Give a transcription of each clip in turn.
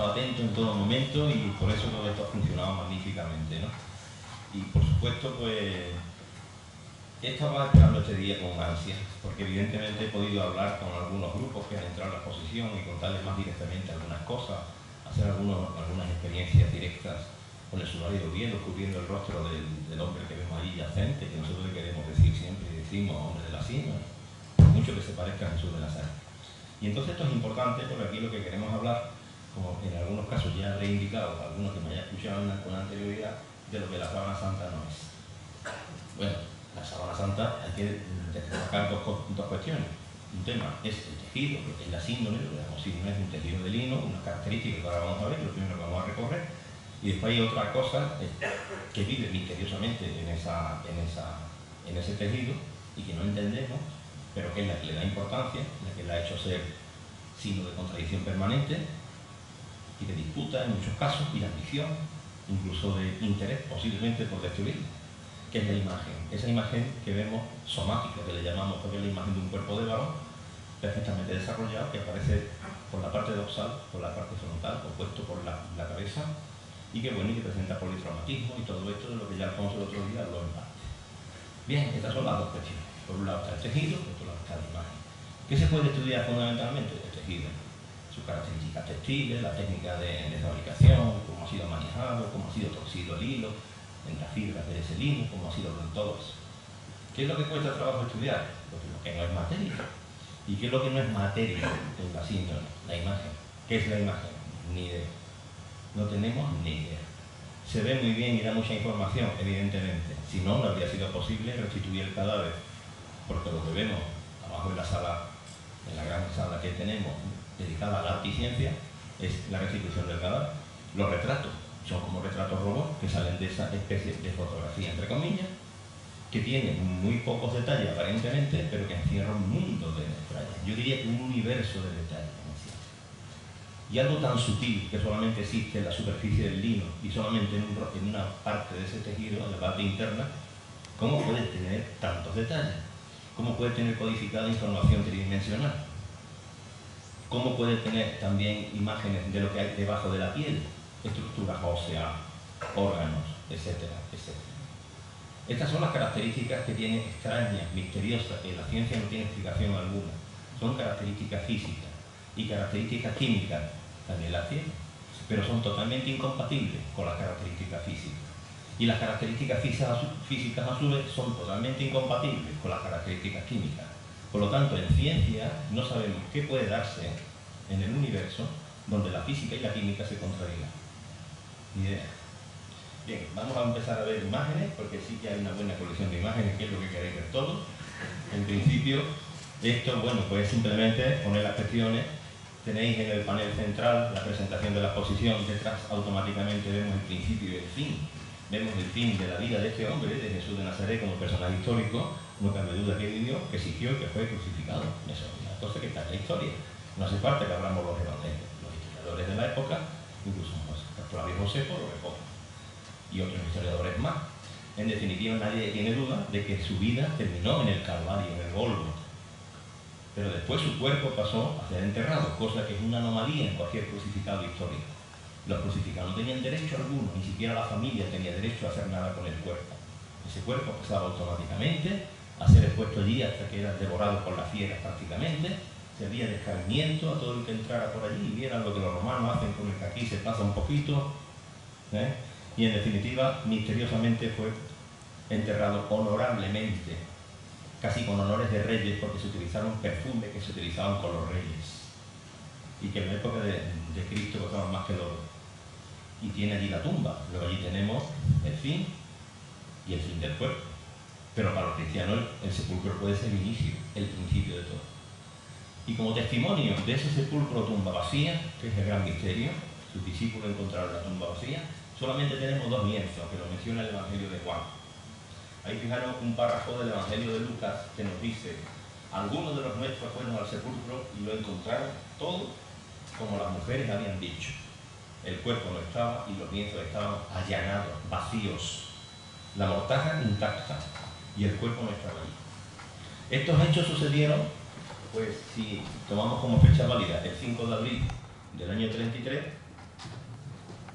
estado atento en todo momento y por eso todo esto ha funcionado magníficamente, ¿no? Y por supuesto, pues, he estado esperando este día con ansia, porque evidentemente he podido hablar con algunos grupos que han entrado en la exposición y contarles más directamente algunas cosas, hacer algunas experiencias directas con el sudario bien, cubriendo el rostro del hombre que vemos ahí yacente, que nosotros le queremos decir siempre, y decimos hombre de la cima, mucho que se parezca a Jesús de Nazaret. Y entonces esto es importante porque aquí lo que queremos hablar, como en algunos casos ya habré indicado, algunos que me hayan escuchado con anterioridad, de lo que la sábana santa no es. Bueno, la sábana santa hay que destacar dos cuestiones. Un tema es el tejido, lo que es la síndrome, la síndrome es un tejido de lino, una característica que ahora vamos a ver, lo primero que vamos a recorrer. Y después hay otra cosa que vive misteriosamente en ese tejido y que no entendemos, pero que es la que le da importancia, la que le ha hecho ser signo de contradicción permanente y de disputa en muchos casos, y de ambición, incluso de interés posiblemente por destruirlo, que es la imagen. Esa imagen que vemos somática, que le llamamos, porque es la imagen de un cuerpo de varón perfectamente desarrollado, que aparece por la parte dorsal, por la parte frontal, opuesto por la cabeza, y que bueno, y que presenta politraumatismo y todo esto de lo que ya Alfonso el otro día habló en parte. Bien, estas son las dos cuestiones. Por un lado está el tejido, por otro lado está la imagen. ¿Qué se puede estudiar fundamentalmente? El tejido, sus características textiles, la técnica de fabricación, cómo ha sido manejado, cómo ha sido torcido el hilo, en las fibras de ese lino, cómo ha sido todo eso. ¿Qué es lo que cuesta trabajo estudiar? Pues lo que no es materia. ¿Y qué es lo que no es materia en la síndrome? La imagen. ¿Qué es la imagen? Ni idea. No tenemos ni idea. Se ve muy bien y da mucha información, evidentemente. Si no, no habría sido posible restituir el cadáver, porque lo que vemos abajo en la sala, en la gran sala que tenemos dedicada a la arte y ciencia, es la restitución del cadáver. Los retratos son como retratos robots que salen de esa especie de fotografía, entre comillas, que tienen muy pocos detalles aparentemente, pero que encierran un mundo de detalles. Yo diría que un universo de detalles. Y algo tan sutil que solamente existe en la superficie del lino y solamente en una parte de ese tejido, en la parte interna, ¿cómo puede tener tantos detalles? ¿Cómo puede tener codificada información tridimensional? ¿Cómo puede tener también imágenes de lo que hay debajo de la piel? Estructuras óseas, órganos, etcétera, etcétera. Estas son las características que tiene extrañas, misteriosas, que la ciencia no tiene explicación alguna. Son características físicas y características químicas, también las tiene, pero son totalmente incompatibles con las características físicas. Y las características físicas a su vez son totalmente incompatibles con las características químicas. Por lo tanto, en ciencia no sabemos qué puede darse en el universo donde la física y la química se contradigan. Ni idea. Bien, vamos a empezar a ver imágenes, porque sí que hay una buena colección de imágenes, que es lo que queréis ver todos. En principio, esto, bueno, pues simplemente poner las cuestiones. Tenéis en el panel central la presentación de la exposición, detrás automáticamente vemos el principio y el fin. Vemos el fin de la vida de este hombre, de Jesús de Nazaret, como personaje histórico, no cabe duda que vivió, que existió y que fue crucificado. Eso es una cosa que está en la historia. No hace falta que hablamos los evangelios, los historiadores de la época, incluso Flavio Josefo lo recoge, y otros historiadores más. En definitiva, nadie tiene duda de que su vida terminó en el Calvario, en el Gólgota. Pero después su cuerpo pasó a ser enterrado, cosa que es una anomalía en cualquier crucificado histórico. Los crucificados no tenían derecho alguno, ni siquiera la familia tenía derecho a hacer nada con el cuerpo. Ese cuerpo pasaba automáticamente a ser expuesto allí hasta que era devorado por las fieras prácticamente. Servía de escarmiento a todo el que entrara por allí y vieran lo que los romanos hacen con el que aquí se pasa un poquito. Y en definitiva, misteriosamente fue enterrado honorablemente, casi con honores de reyes, porque se utilizaron perfumes que se utilizaban con los reyes y que en la época de Cristo costaban más que el oro. Y tiene allí la tumba. Luego allí tenemos el fin y el fin del cuerpo. Pero para los cristianos el sepulcro puede ser el inicio, el principio de todo. Y como testimonio de ese sepulcro o tumba vacía, que es el gran misterio, sus discípulos encontraron la tumba vacía, solamente tenemos dos lienzos, que lo menciona el Evangelio de Juan. Ahí fijaron un párrafo del Evangelio de Lucas que nos dice: algunos de los nuestros fueron al sepulcro y lo encontraron todo como las mujeres habían dicho. El cuerpo no estaba y los lienzos estaban allanados, vacíos. La mortaja intacta y el cuerpo no estaba allí. Estos hechos sucedieron, pues si tomamos como fecha válida el 5 de abril del año 33,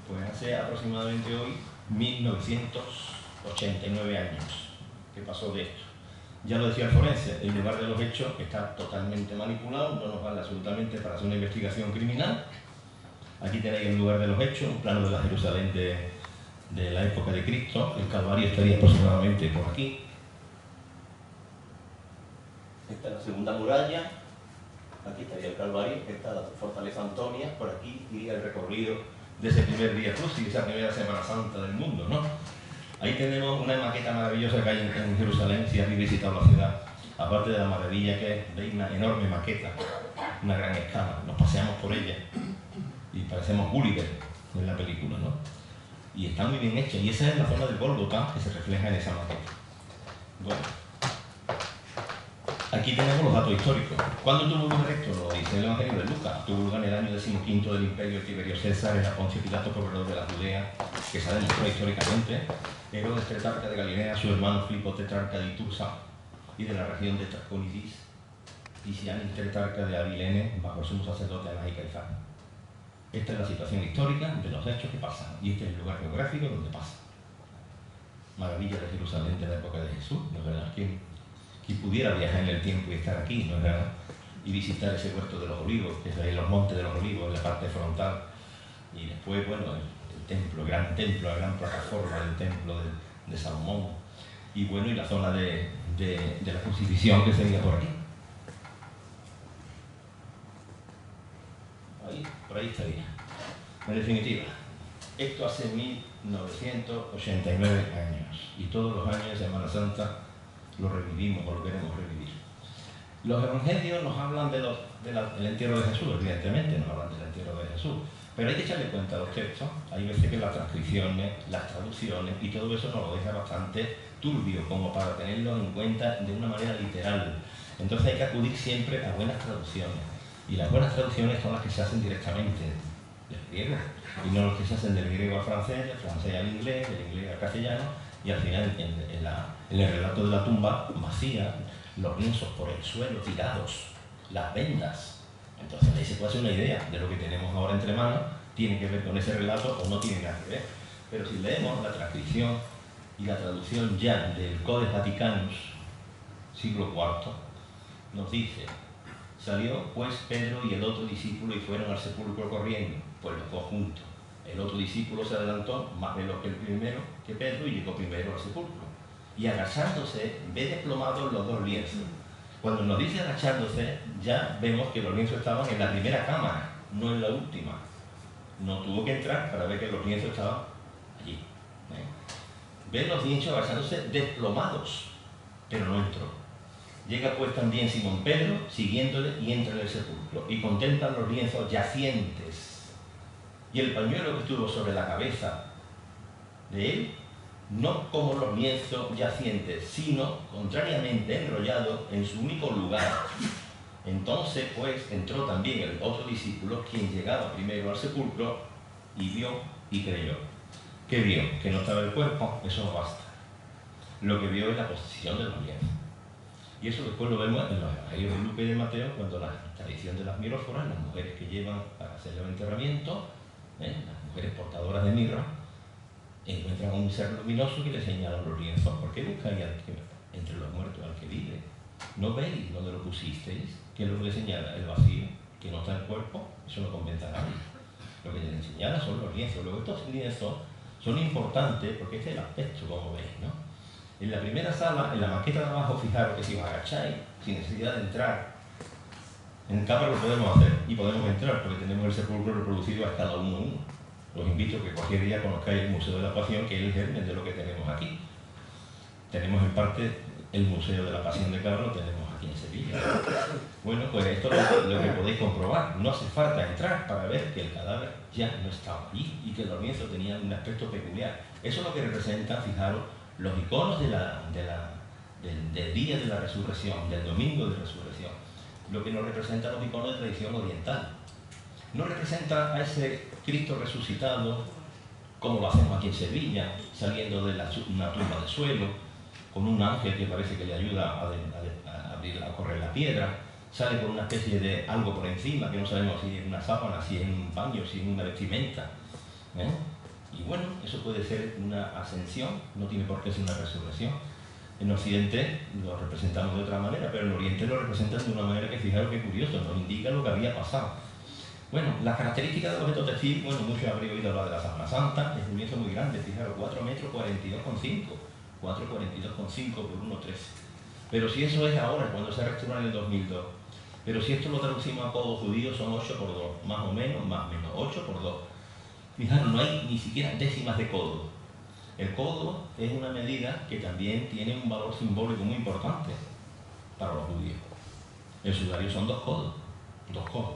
Pues hace aproximadamente hoy 1989 años que pasó de esto. Ya lo decía el forense, el lugar de los hechos está totalmente manipulado, no nos vale absolutamente para hacer una investigación criminal. Aquí tenéis el lugar de los hechos, un plano de la Jerusalén de la época de Cristo. El Calvario estaría aproximadamente por aquí. Esta es la segunda muralla. Aquí estaría el Calvario, esta es la fortaleza Antonia. Por aquí iría el recorrido de ese primer día Crucis, esa primera Semana Santa del mundo, ¿no? Ahí tenemos una maqueta maravillosa que hay en Jerusalén, si habéis visitado la ciudad. Aparte de la maravilla que es, veis una enorme maqueta, una gran escala. Nos paseamos por ella y parecemos Gulliver en la película, ¿no? Y está muy bien hecha. Y esa es la zona del Gólgota que se refleja en esa maqueta. Bueno, aquí tenemos los datos históricos. ¿Cuándo tuvo lugar esto? Lo dice el Evangelio de Lucas. Tuvo lugar en el año 15 del Imperio de Tiberio César, era Poncio Pilato, gobernador de la Judea, que se ha demostrado históricamente. Herodes tetrarca de Galilea, su hermano Filipo tetrarca de Itursa y de la región de Traconidis, y Sianis tetrarca de Abilene, bajo el sumo sacerdote Anás y Caifás. Esta es la situación histórica de los hechos que pasan, y este es el lugar geográfico donde pasa. Maravilla de Jerusalén de la época de Jesús, ¿no es verdad? ¿Quién pudiera viajar en el tiempo y estar aquí, ¿no es verdad? Y visitar ese huerto de los olivos, que es ahí los montes de los olivos, en la parte frontal, y después, bueno, el templo, el gran templo, la gran plataforma del templo de Salomón, y bueno, y la zona de la crucifixión que sería por aquí. Por ahí estaría. En definitiva, esto hace 1989 años, y todos los años de Semana Santa lo revivimos o lo queremos revivir. Los evangelios nos hablan del entierro de Jesús, evidentemente nos hablan del entierro de Jesús, pero hay que echarle cuenta a los textos. Hay veces que las transcripciones, las traducciones y todo eso nos lo deja bastante turbio como para tenerlo en cuenta de una manera literal. Entonces hay que acudir siempre a buenas traducciones, y las buenas traducciones son las que se hacen directamente del griego y no las que se hacen del griego al francés, del francés al inglés, del inglés al castellano, y al final en el relato de la tumba vacía, los lienzos por el suelo tirados, las vendas. Entonces ahí se puede hacer una idea de lo que tenemos ahora entre manos. Tiene que ver con ese relato o no tiene nada que ver. Pero si leemos la transcripción y la traducción ya del Codex Vaticanus, siglo IV, nos dice: salió pues Pedro y el otro discípulo y fueron al sepulcro corriendo, pues los dos juntos. El otro discípulo se adelantó más veloz que el primero, que Pedro, y llegó primero al sepulcro. Y agachándose, ve desplomados los dos lienzos. Cuando nos dice agachándose, ya vemos que los lienzos estaban en la primera cámara, no en la última. No tuvo que entrar para ver que los lienzos estaban allí. Ve los lienzos agachándose desplomados, pero no entró. Llega pues también Simón Pedro, siguiéndole, y entra en el sepulcro, y contemplan los lienzos yacientes. Y el pañuelo que estuvo sobre la cabeza de él, no como los lienzos yacientes, sino contrariamente enrollado en su único lugar. Entonces pues entró también el otro discípulo, quien llegaba primero al sepulcro, y vio y creyó. ¿Qué vio? Que no estaba el cuerpo, eso no basta. Lo que vio es la posición de los lienzos. Y eso después lo vemos en los evangelios de Lucas y de Mateo, cuando la tradición de las miróforas, las mujeres que llevan para hacer el enterramiento, las mujeres portadoras de mirra, encuentran a un ser luminoso que le señala los lienzos. ¿Por qué buscáis entre los muertos al que vive? ¿No veis dónde lo pusisteis? ¿Qué es lo que le señala? El vacío, que no está el cuerpo. Eso no convence a nadie. Lo que le señala son los lienzos. Luego estos lienzos son importantes porque este es el aspecto, como veis, ¿no? En la primera sala, en la maqueta de abajo, fijaros que si os agacháis, sin necesidad de entrar, en cámara lo podemos hacer y podemos entrar porque tenemos el sepulcro reproducido a escala 1:1. Os invito a que cualquier día conozcáis el Museo de la Pasión, que es el germen de lo que tenemos aquí. Tenemos en parte el Museo de la Pasión de Cabra, lo tenemos aquí en Sevilla. Bueno, pues esto es lo que podéis comprobar. No hace falta entrar para ver que el cadáver ya no estaba allí y que los lienzos tenían un aspecto peculiar. Eso es lo que representa, fijaros, los iconos del día de la resurrección, del domingo de resurrección. Lo que nos representa los iconos de tradición oriental. No representa a ese Cristo resucitado, como lo hacemos aquí en Sevilla, saliendo de una tumba de suelo, con un ángel que parece que le ayuda a correr la piedra, sale con una especie de algo por encima, que no sabemos si es una sábana, si es un paño, si es una vestimenta. ¿eh? Y bueno, eso puede ser una ascensión, no tiene por qué ser una resurrección. En Occidente lo representamos de otra manera, pero en Oriente lo representan de una manera que, fijaros qué curioso, nos indica lo que había pasado. Bueno, las características del objeto textil, bueno, muchos habréis oído hablar de la sábana santa, es un lienzo muy grande, fijaros, 4 metros 42,5, 4,42,5 por 1,13. Pero si eso es ahora, cuando se restauró en el 2002, pero si esto lo traducimos a codo judío, son 8 por 2, más o menos, 8 por 2. Fijaros, no hay ni siquiera décimas de codo. El codo es una medida que también tiene un valor simbólico muy importante para los judíos. El sudario son 2 codos, 2 codos.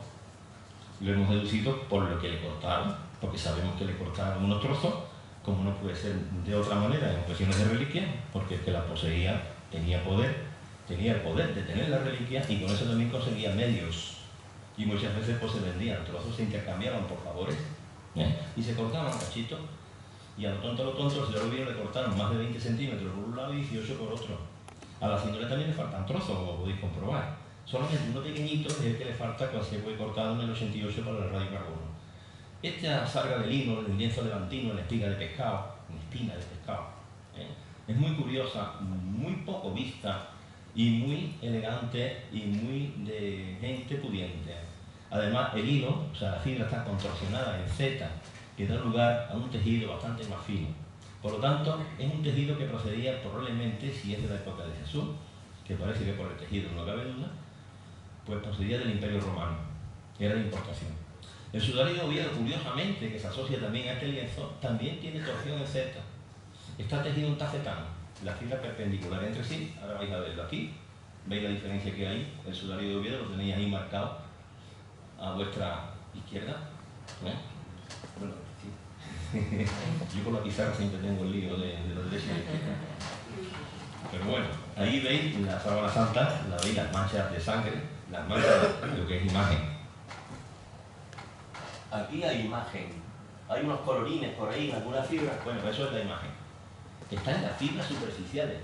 Lo hemos deducido por lo que le cortaron, porque sabemos que le cortaron unos trozos, como no puede ser de otra manera en cuestiones de reliquia, porque es que la poseía, tenía el poder de tener la reliquia y con eso también conseguía medios. Y muchas veces pues se vendían trozos, se intercambiaban por favores, y se cortaban cachitos. Y a lo tonto, el señor Rubio le cortaron más de 20 centímetros por un lado y 18 por otro. A la cintura también le faltan trozos, como podéis comprobar. Solamente uno pequeñito es el que le falta, que se fue cortado en el 88 para el radiocarbono. Esta sarga de lino, el lienzo levantino, en espina de pescado, es muy curiosa, muy poco vista y muy elegante y muy de gente pudiente. Además, el hilo, o sea, la fibra está contorsionada en Z, que da lugar a un tejido bastante más fino. Por lo tanto, es un tejido que procedía probablemente, si es de la época de Jesús, que parece que por el tejido no cabe duda, pues procedía del Imperio Romano, era de importación. El sudario de Oviedo, curiosamente, que se asocia también a este lienzo, también tiene torsión en Z. Está tejido en tafetán, la fibra perpendicular entre sí, ahora vais a verlo aquí, veis la diferencia que hay, el sudario de Oviedo lo tenéis ahí marcado a vuestra izquierda. Bueno, sí. Yo con la pizarra siempre tengo el lío de la derecha y la izquierda. Pero bueno, ahí veis la sábana santa, la veis las manchas de sangre, las manchas de lo que es imagen. Aquí hay imagen, hay unos colorines por ahí, algunas fibras, bueno, eso es la imagen. Está en las fibras superficiales.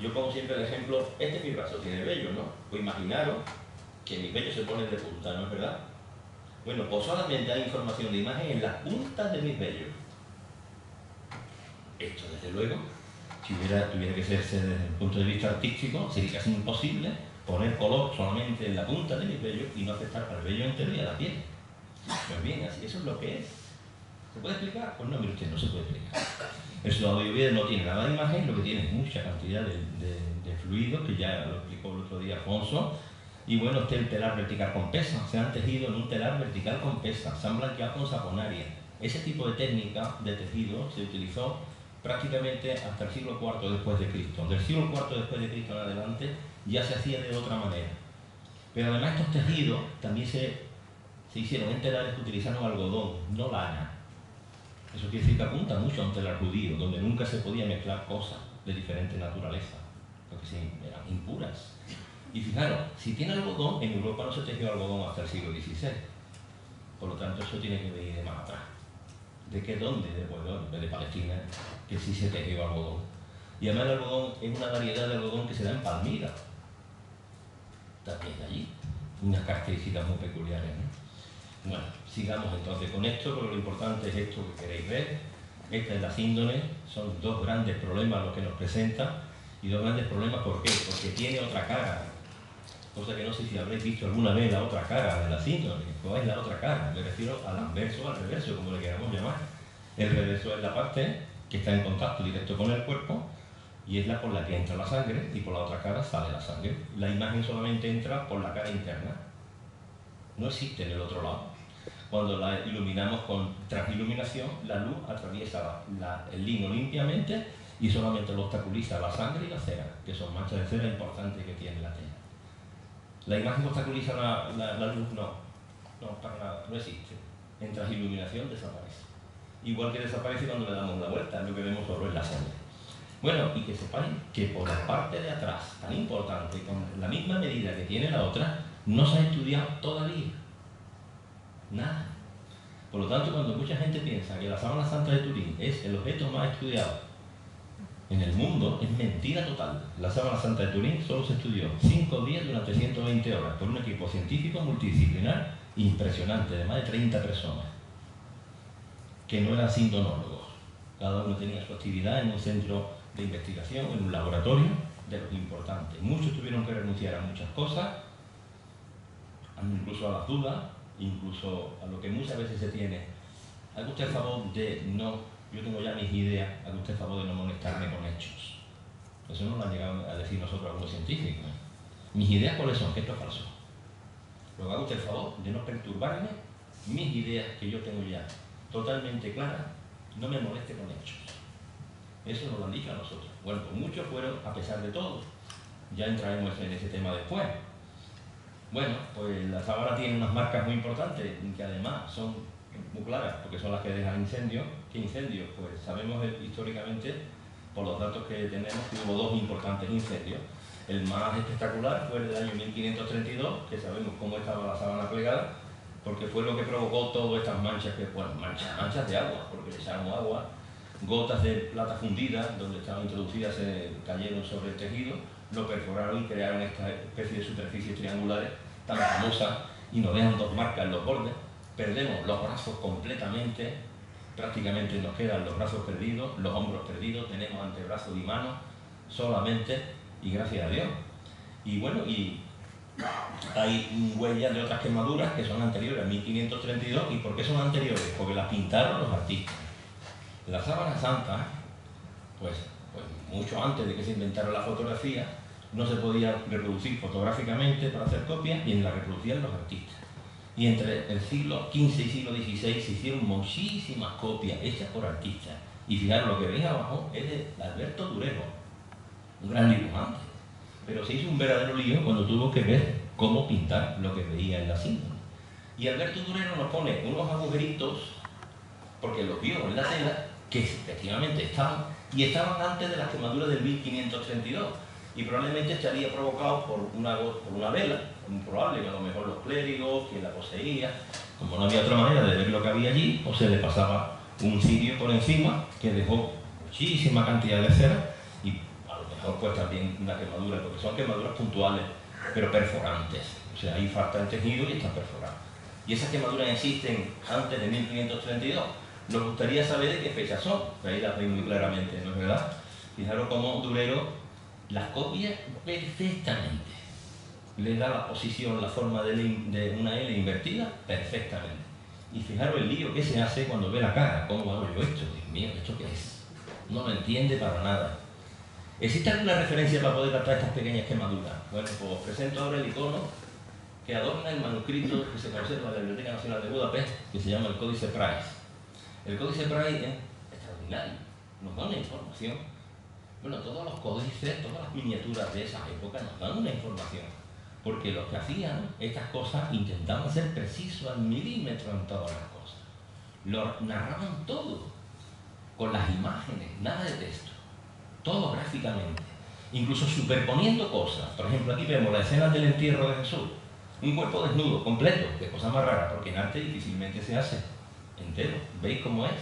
Yo pongo siempre el ejemplo, este fibrazo tiene vello, ¿no? Pues imaginaros que mis vellos se ponen de punta, ¿no es verdad? Bueno, pues solamente hay información de imagen en las puntas de mis vellos. Esto, desde luego, si tuviera que serse desde el punto de vista artístico, sería casi imposible poner color solamente en la punta de mis vellos y no afectar al vello entero y a la piel. Pues bien, así, eso es lo que es. ¿Se puede explicar? Pues no, mire usted, no se puede explicar. El sudado de Oviedo no tiene nada de imagen, lo que tiene es mucha cantidad de fluidos, que ya lo explicó el otro día Alfonso. Y bueno, este es el telar vertical con pesa. Se han tejido en un telar vertical con pesa, se han blanqueado con saponaria. Ese tipo de técnica de tejido se utilizó prácticamente hasta el siglo IV después de Cristo. Del siglo IV después de Cristo en adelante ya se hacía de otra manera. Pero además estos tejidos también se hicieron en telares que utilizaron algodón, no lana. Eso quiere decir que apunta mucho a un telar judío, donde nunca se podía mezclar cosas de diferente naturaleza, porque sí, eran impuras. Y fijaros, si tiene algodón, en Europa no se tejió algodón hasta el siglo XVI. Por lo tanto, eso tiene que venir de más atrás. ¿De qué dónde? De Palestina, que sí se tejió algodón. Y además el algodón es una variedad de algodón que se da en Palmira. También de allí. Unas características muy peculiares, ¿no? Bueno, sigamos entonces con esto, porque lo importante es esto que queréis ver. Esta es la síndrome, son 2 grandes problemas los que nos presenta. Y 2 grandes problemas, ¿por qué? Porque tiene otra cara. Cosa que no sé si habréis visto alguna vez la otra cara de la síndrome. ¿Cuál es la otra cara? Me refiero al anverso o al reverso, como le queramos llamar. El reverso es la parte que está en contacto directo con el cuerpo y es la por la que entra la sangre y por la otra cara sale la sangre. La imagen solamente entra por la cara interna. No existe en el otro lado. Cuando la iluminamos con transiluminación, la luz atraviesa el lino limpiamente y solamente lo obstaculiza la sangre y la cera, que son manchas de cera importantes que tiene la tela. La imagen que obstaculiza la luz no, para nada, no existe. En transiluminación desaparece. Igual que desaparece cuando le damos la vuelta, lo que vemos solo es la sangre. Bueno, y que sepáis que por la parte de atrás, tan importante, con la misma medida que tiene la otra, no se ha estudiado todavía. Nada. Por lo tanto, cuando mucha gente piensa que la sábana santa de Turín es el objeto más estudiado en el mundo, es mentira total. La sábana santa de Turín solo se estudió 5 días durante 120 horas por un equipo científico multidisciplinar impresionante, de más de 30 personas. que no eran sindonólogos. Cada uno tenía su actividad en un centro de investigación, en un laboratorio, de lo importante. Muchos tuvieron que renunciar a muchas cosas, incluso a las dudas, incluso a lo que muchas veces se tiene. Haga usted el favor de no, yo tengo ya mis ideas, haga usted el favor de no molestarme con hechos. Eso no lo han llegado a decir nosotros algunos científicos. Mis ideas, ¿cuáles son? Que esto es falso. Luego haga usted el favor de no perturbarme mis ideas que yo tengo ya totalmente claras, no me moleste con hechos. Eso nos lo han dicho a nosotros. Bueno, pues muchos fueron, a pesar de todo. Ya entraremos en ese tema después. Bueno, pues la sábana tiene unas marcas muy importantes, que además son muy claras, porque son las que dejan incendios. ¿Qué incendios? Pues sabemos históricamente, por los datos que tenemos, que hubo dos importantes incendios. El más espectacular fue el del año 1532, que sabemos cómo estaba la sábana plegada, porque fue lo que provocó todas estas manchas, bueno, manchas de agua, porque le echaron agua, gotas de plata fundida, donde estaban introducidas, se cayeron sobre el tejido, lo perforaron y crearon esta especie de superficies triangulares tan famosas y nos dejan dos marcas en los bordes. Perdemos los brazos completamente, prácticamente nos quedan los brazos perdidos, los hombros perdidos, tenemos antebrazos y manos solamente, y gracias a Dios. Y bueno, y hay huellas de otras quemaduras que son anteriores a 1532. ¿Y por qué son anteriores? Porque las pintaron los artistas. La sábana santa, pues mucho antes de que se inventara la fotografía, no se podía reproducir fotográficamente para hacer copias, y la reproducían los artistas. Y entre el siglo XV y siglo XVI se hicieron muchísimas copias hechas por artistas. Y fijaros, lo que veis abajo es de Alberto Durero, un gran dibujante. Pero se hizo un verdadero lío cuando tuvo que ver cómo pintar lo que veía en la síndrome. Y Alberto Durero nos pone unos agujeritos, porque los vio en la tela, que efectivamente estaban antes de las quemaduras del 1532. Y probablemente estaría provocado por una vela, muy probable que a lo mejor los clérigos, quien la poseía, como no había otra manera de ver lo que había allí, pues se le pasaba un cirio por encima que dejó muchísima cantidad de cera, y a lo mejor pues también una quemadura, porque son quemaduras puntuales, pero perforantes. O sea, ahí falta el tejido y están perforados. Y esas quemaduras existen antes de 1532. Nos gustaría saber de qué fechas son, ahí las veis muy claramente, ¿no es verdad? Fijaros cómo Durero las copia perfectamente. Le da la posición, la forma de una L invertida, perfectamente. Y fijaros el lío que se hace cuando ve la cara. ¿Cómo hago yo esto? Dios mío, ¿esto qué es? No lo entiende para nada. ¿Existe alguna referencia para poder captar estas pequeñas quemaduras? Bueno, pues os presento ahora el icono que adorna el manuscrito que se conserva en la Biblioteca Nacional de Budapest, que se llama el Códice Price. El Códice Price es extraordinario, nos da una información. Bueno, todos los códices, todas las miniaturas de esa época nos dan una información, porque los que hacían estas cosas intentaban ser precisos al milímetro en todas las cosas. Lo narraban todo, con las imágenes, nada de texto, todo gráficamente, incluso superponiendo cosas. Por ejemplo, aquí vemos la escena del entierro de Jesús, un cuerpo desnudo, completo, que cosa más rara, porque en arte difícilmente se hace entero. ¿Veis cómo es?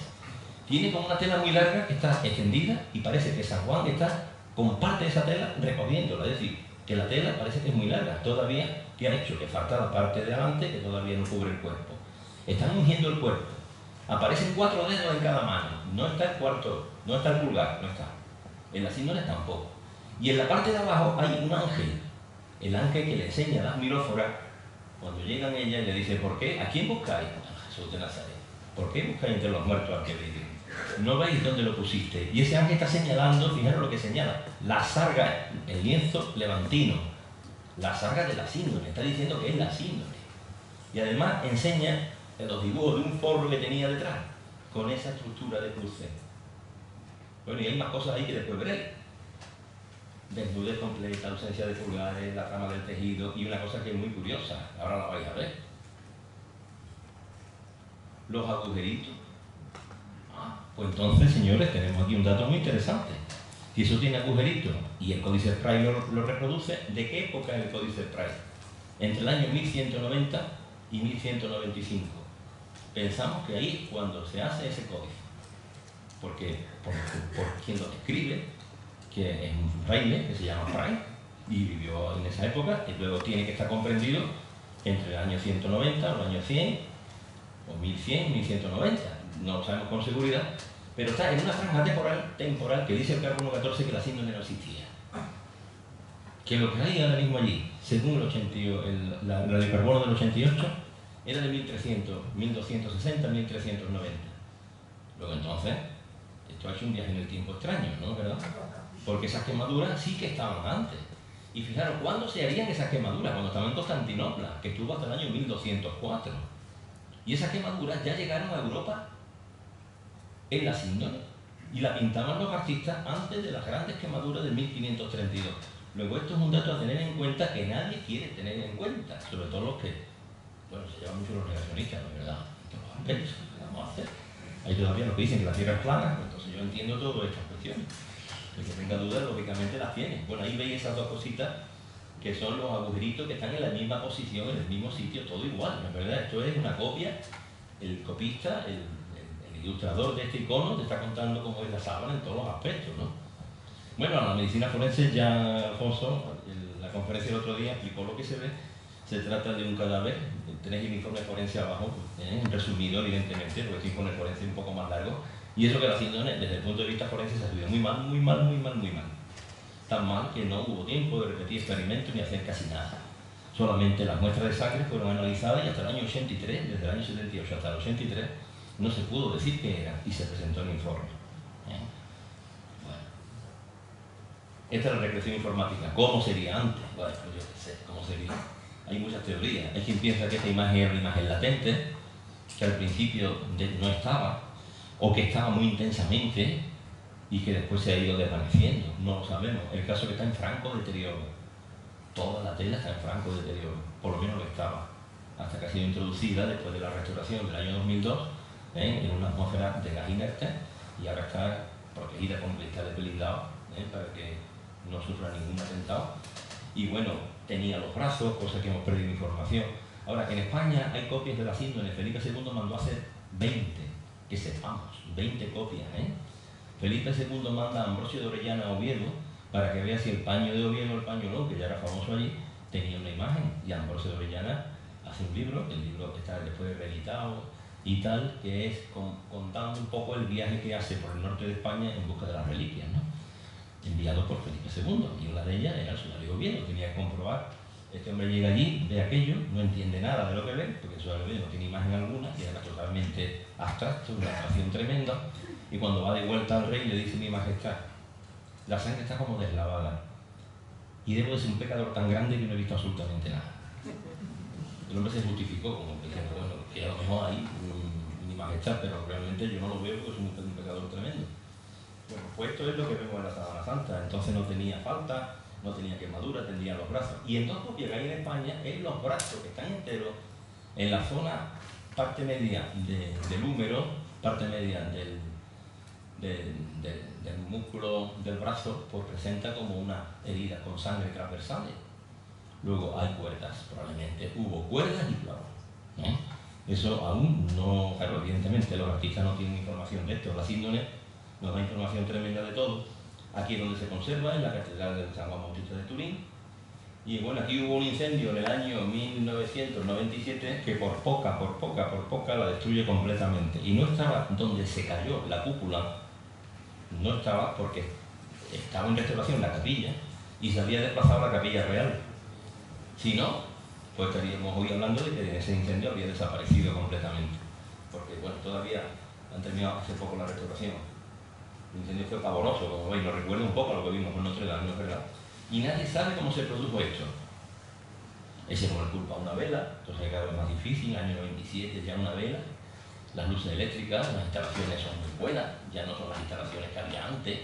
Tiene como una tela muy larga que está extendida y parece que San Juan está con parte de esa tela recogiéndola, es decir, que la tela parece que es muy larga, todavía que ha hecho que falta la parte de adelante que todavía no cubre el cuerpo. Están ungiendo el cuerpo, aparecen 4 dedos en cada mano, no está el cuarto, no está el pulgar, no está, en las síndromes tampoco. Y en la parte de abajo hay un ángel, el ángel que le enseña a las miróforas, cuando llegan ella y le dice, ¿por qué? ¿A quién buscáis? A Jesús de Nazaret. ¿Por qué buscáis entre los muertos al que vive? No veis dónde lo pusiste. Y ese ángel está señalando, fijaros lo que señala, la sarga, el lienzo levantino, la sarga de la síndrome, está diciendo que es la síndrome. Y además enseña los dibujos de un forro que tenía detrás, con esa estructura de cruce. Bueno, y hay más cosas ahí que después veréis. Desnudez completa, ausencia de pulgares, la trama del tejido, y una cosa que es muy curiosa, ahora la vais a ver. Los agujeritos. Pues entonces, señores, tenemos aquí un dato muy interesante. Si eso tiene agujeritos y el Códice Price lo reproduce, ¿de qué época es el Códice Price? Entre el año 1190 y 1195. Pensamos que ahí es cuando se hace ese códice. Porque por quien lo escribe, que es un fraile que se llama Price, y vivió en esa época, y luego tiene que estar comprendido entre el año 190 o el año 100, o 1100, 1190. no lo sabemos con seguridad, pero está en una franja temporal que dice el carbono 14 que la síndrome no existía. Que lo que hay ahora mismo allí, según la de carbono del 88, era de 1300, 1260, 1390. Luego entonces, esto ha hecho un viaje en el tiempo extraño, ¿no? ¿Verdad? Porque esas quemaduras sí que estaban antes. Y fijaros, ¿cuándo se harían esas quemaduras? Cuando estaba en Constantinopla, que estuvo hasta el año 1204. Y esas quemaduras ya llegaron a Europa en la síndrome. Y la pintaban los artistas antes de las grandes quemaduras de 1532. Luego esto es un dato a tener en cuenta que nadie quiere tener en cuenta, sobre todo los que, bueno, se llevan mucho los negacionistas, ¿no es verdad? Entonces, ¿qué vamos a hacer? Hay todavía los que dicen que la Tierra es plana, entonces yo entiendo todas estas cuestiones. El que tenga dudas, lógicamente las tiene. Bueno, ahí veis esas dos cositas que son los agujeritos que están en la misma posición, en el mismo sitio, todo igual, ¿no es verdad? Esto es una copia, el copista, el ilustrador de este icono te está contando cómo es la sábana en todos los aspectos, ¿no? Bueno, la medicina forense ya Alfonso, en la conferencia del otro día, explicó lo que se ve. Se trata de un cadáver, tenéis el informe forense abajo, resumido evidentemente, porque este informe forense es un poco más largo, y eso que la síndrome, desde el punto de vista forense, se ha estudiado muy mal, muy mal, muy mal, muy mal. Tan mal que no hubo tiempo de repetir experimentos ni hacer casi nada. Solamente las muestras de sangre fueron analizadas y hasta el año 83, desde el año 78 hasta el 83, no se pudo decir qué era y se presentó el informe. Esta es la regresión informática. ¿Cómo sería antes? Bueno, pues yo qué sé, ¿cómo sería? Hay muchas teorías. Hay quien piensa que esta imagen era una imagen latente, que al principio no estaba, o que estaba muy intensamente y que después se ha ido desvaneciendo. No lo sabemos. El caso es que está en franco deterioro. Toda la tela está en franco deterioro, por lo menos lo estaba, hasta que ha sido introducida después de la restauración del año 2002 en una atmósfera de gas inerte y ahora está protegida con cristales peligrados para que no sufra ningún atentado. Y bueno, tenía los brazos, cosa que hemos perdido información. Ahora, en España hay copias de la síndrome. Felipe II mandó a hacer 20, que sepamos, 20 copias. Felipe II manda a Ambrosio de Orellana a Oviedo para que vea si el paño de Oviedo, el paño no, que ya era famoso allí, tenía una imagen. Y Ambrosio de Orellana hace un libro, el libro que está después reeditado y tal, que es contando un poco el viaje que hace por el norte de España en busca de las reliquias, ¿no? Enviado por Felipe II, y una de ellas era el sudario Oviedo. Tenía que comprobar. Este hombre llega allí, ve aquello, no entiende nada de lo que ve, porque el sudario Oviedo no tiene imagen alguna, y era totalmente abstracto, una abstracción tremenda, y cuando va de vuelta al rey le dice: mi majestad, la sangre está como deslavada, y debo de ser un pecador tan grande que no he visto absolutamente nada. El hombre se justificó como diciendo: bueno, que a lo mejor hay mi majestad, pero realmente yo no lo veo porque soy un pecador tremendo. Bueno, pues esto es lo que vemos en la Sábana Santa. Entonces no tenía falta, no tenía quemadura, tendría los brazos. Y en dos copias que hay en España es los brazos que están enteros en la zona, parte media del húmero, parte media del músculo del brazo, pues presenta como una herida con sangre transversales. Luego hay cuerdas, probablemente hubo cuerdas y clavos, ¿no? Eso aún no, claro, evidentemente los artistas no tienen información de esto. La síndrome nos da información tremenda de todo. Aquí es donde se conserva, en la Catedral de San Juan Bautista de Turín. Y bueno, aquí hubo un incendio en el año 1997 que por poca la destruye completamente. Y no estaba donde se cayó la cúpula, no estaba porque estaba en restauración la capilla y se había desplazado a la capilla real. Si no, pues estaríamos hoy hablando de que ese incendio había desaparecido completamente. Porque bueno, todavía han terminado hace poco la restauración. El incendio fue pavoroso, como veis, nos recuerda un poco a lo que vimos con Notre Dame, ¿no es verdad? Y nadie sabe cómo se produjo esto. Ese no le culpa a una vela, entonces claro, es más difícil, en el año 97 ya una vela, las luces eléctricas, las instalaciones son muy buenas, ya no son las instalaciones que había antes,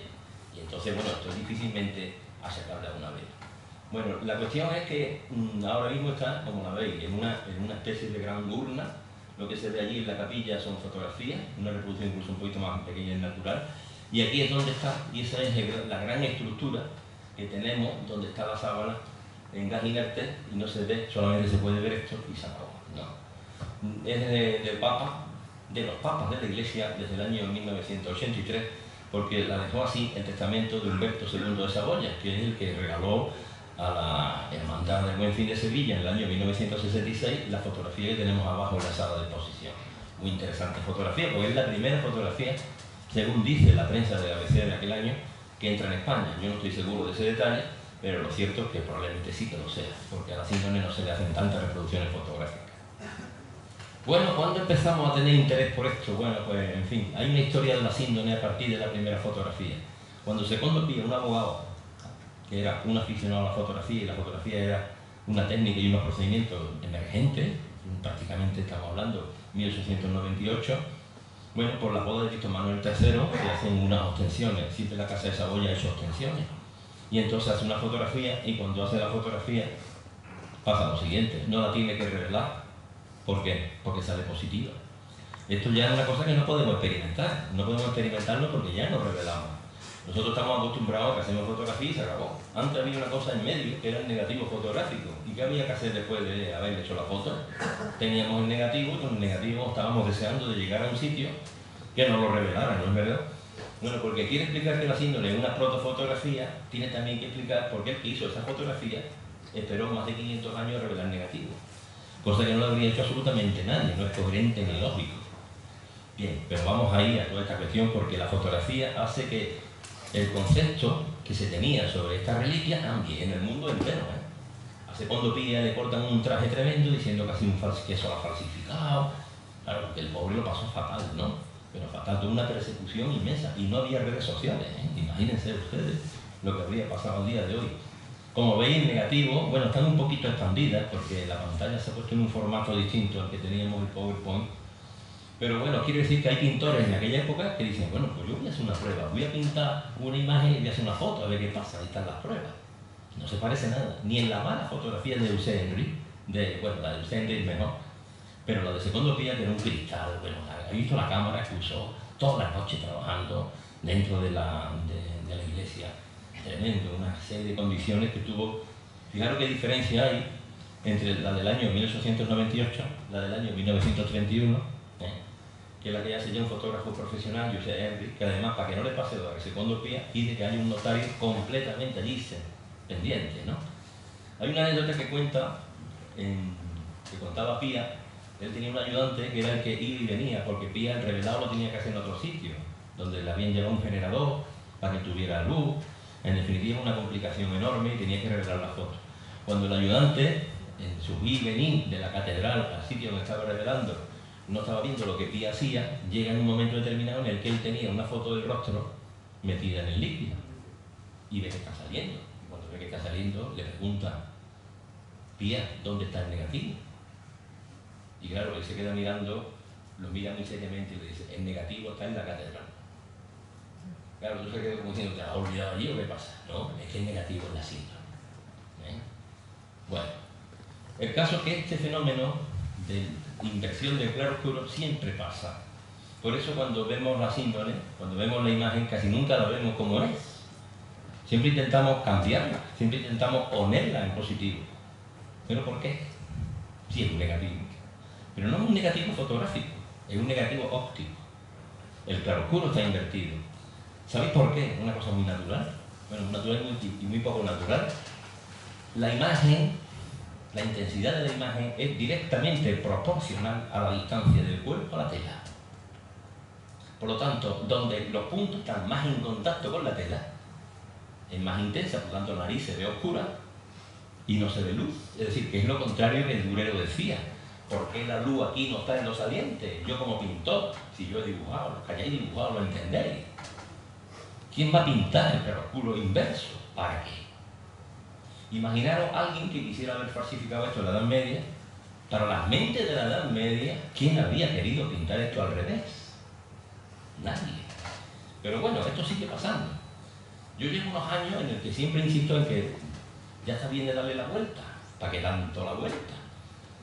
y entonces bueno, esto es difícilmente aceptable a una vela. Bueno, la cuestión es que ahora mismo está, como la veis, en una especie de gran urna. Lo que se ve allí en la capilla son fotografías, una reproducción incluso un poquito más pequeña y natural. Y aquí es donde está, y esa es la gran estructura que tenemos, donde está la sábana en gas inerte, y no se ve, solamente se puede ver esto y se acabó. No. Es de los papas de la Iglesia desde el año 1983, porque la dejó así el testamento de Humberto II de Saboya, que es el que regaló a la Hermandad del Buen Fin de Sevilla en el año 1966 la fotografía que tenemos abajo en la sala de exposición. muy interesante fotografía, porque es la primera fotografía, según dice la prensa de la ABC de aquel año, que entra en España. Yo no estoy seguro de ese detalle, pero lo cierto es que probablemente sí que lo sea, porque a la síndrome no se le hacen tantas reproducciones fotográficas. Bueno, ¿cuándo empezamos a tener interés por esto? Bueno, pues en fin, hay una historia de la síndrome a partir de la primera fotografía. Cuando Secondo Pía, un abogado que era un aficionado a la fotografía, y la fotografía era una técnica y unos procedimientos emergentes, prácticamente estamos hablando 1898, bueno, por la boda de Víctor Manuel III se hacen unas ostensiones, siempre la Casa de Saboya ha hecho ostensiones, y entonces hace una fotografía, y cuando hace la fotografía pasa lo siguiente, no la tiene que revelar. ¿Por qué? Porque sale positiva. Esto ya es una cosa que no podemos experimentar, no podemos experimentarlo porque ya nos revelamos. Nosotros estamos acostumbrados a que hacemos fotografía y se acabó. Antes había una cosa en medio que era el negativo fotográfico. ¿Y qué había que hacer después de haber hecho la foto? Teníamos el negativo y con el negativo estábamos deseando de llegar a un sitio que nos lo revelara, ¿no es verdad? Bueno, porque quiere explicar que la síndrome es una protofotografía, tiene también que explicar por qué el que hizo esa fotografía esperó más de 500 años a revelar negativo. Cosa que no lo habría hecho absolutamente nadie, no es coherente ni lógico. Bien, pero vamos a ir a toda esta cuestión porque la fotografía hace que el concepto que se tenía sobre esta reliquia cambie en el mundo entero. A Secondo Pía le cortan un traje tremendo diciendo que eso era falsificado. Claro, que el pobre lo pasó fatal, ¿no? Pero fatal, tuvo una persecución inmensa y no había redes sociales, ¿eh? Imagínense ustedes lo que habría pasado al día de hoy. Como veis, el negativo, bueno, están un poquito expandidas porque la pantalla se ha puesto en un formato distinto al que teníamos en PowerPoint. Pero bueno, quiere decir que hay pintores en aquella época que dicen, bueno, pues yo voy a hacer una prueba, voy a pintar una imagen y voy a hacer una foto, a ver qué pasa, ahí están las pruebas. No se parece nada, ni en la mala fotografía de Eusebi Henry, bueno, la de Eusebi Henry es mejor, pero la de Secondo Pía, que era un cristal, bueno, he visto la cámara que usó toda la noche trabajando dentro de la iglesia. Tremendo, una serie de condiciones que tuvo. Fijaros qué diferencia hay entre la del año 1898, la del año 1931, que es la que ya se llama un fotógrafo profesional, José Henry, que además, para que no le pase lo que Secondo Pía, pide que haya un notario completamente allí, pendiente, ¿no? Hay una anécdota que cuenta, que contaba Pía. Él tenía un ayudante que era el que iba y venía, porque Pía el revelado lo tenía que hacer en otro sitio, donde le habían llevado un generador para que tuviera luz. En definitiva, una complicación enorme y tenía que revelar la foto. Cuando el ayudante, en su ir y venir de la catedral al sitio donde estaba revelando, no estaba viendo lo que Pía hacía, llega en un momento determinado en el que él tenía una foto del rostro metida en el líquido y ve que está saliendo. Y cuando ve que está saliendo, le pregunta, Pía, ¿dónde está el negativo? Y claro, él se queda mirando, lo mira muy seriamente y le dice, el negativo está en la catedral. Claro, tú se quedó como diciendo, ¿te has olvidado allí o qué pasa? No, es que el negativo es la síndrome. Bueno, el caso es que este fenómeno de inversión del claro-oscuro siempre pasa. Por eso cuando vemos la síndrome, cuando vemos la imagen, casi nunca la vemos como es. Siempre intentamos cambiarla, siempre intentamos ponerla en positivo. ¿Pero por qué? Sí, es un negativo. Pero no es un negativo fotográfico, es un negativo óptico. El claroscuro está invertido. ¿Sabéis por qué? Una cosa muy natural. Bueno, natural y muy poco natural. La imagen, la intensidad de la imagen es directamente proporcional a la distancia del cuerpo a la tela. Por lo tanto, donde los puntos están más en contacto con la tela, es más intensa, por lo tanto la nariz se ve oscura y no se ve luz. Es decir, que es lo contrario que el Durero decía. ¿Por qué la luz aquí no está en los salientes? Yo como pintor, si yo he dibujado, los que hayáis dibujado lo entendéis. ¿Quién va a pintar el claroscuro inverso? ¿Para qué? Imaginaros a alguien que quisiera haber falsificado esto en la Edad Media. Para las mentes de la Edad Media, ¿quién había querido pintar esto al revés? Nadie. Pero bueno, esto sigue pasando. Yo llevo unos años en el que siempre insisto en que ya está bien de darle la vuelta. ¿Para qué tanto la vuelta?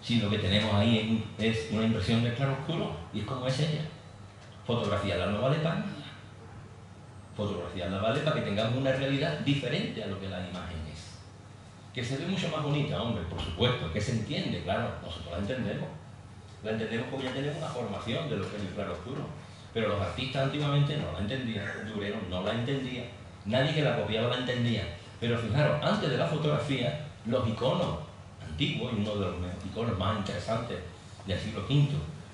Si lo que tenemos ahí es una inversión del claroscuro, y es como es ella. Fotografiarla no vale para nada. Fotografiarla vale para que tengamos una realidad diferente a lo que la imagen es. Que se ve mucho más bonita, hombre, por supuesto, que se entiende, claro, nosotros la entendemos. La entendemos porque ya tenemos una formación de lo que es el claroscuro. Pero los artistas antiguamente no la entendían, Durero no la entendía, nadie que la copiaba la entendía. Pero fijaros, antes de la fotografía, los iconos antiguos, y uno de los iconos más interesantes del siglo V,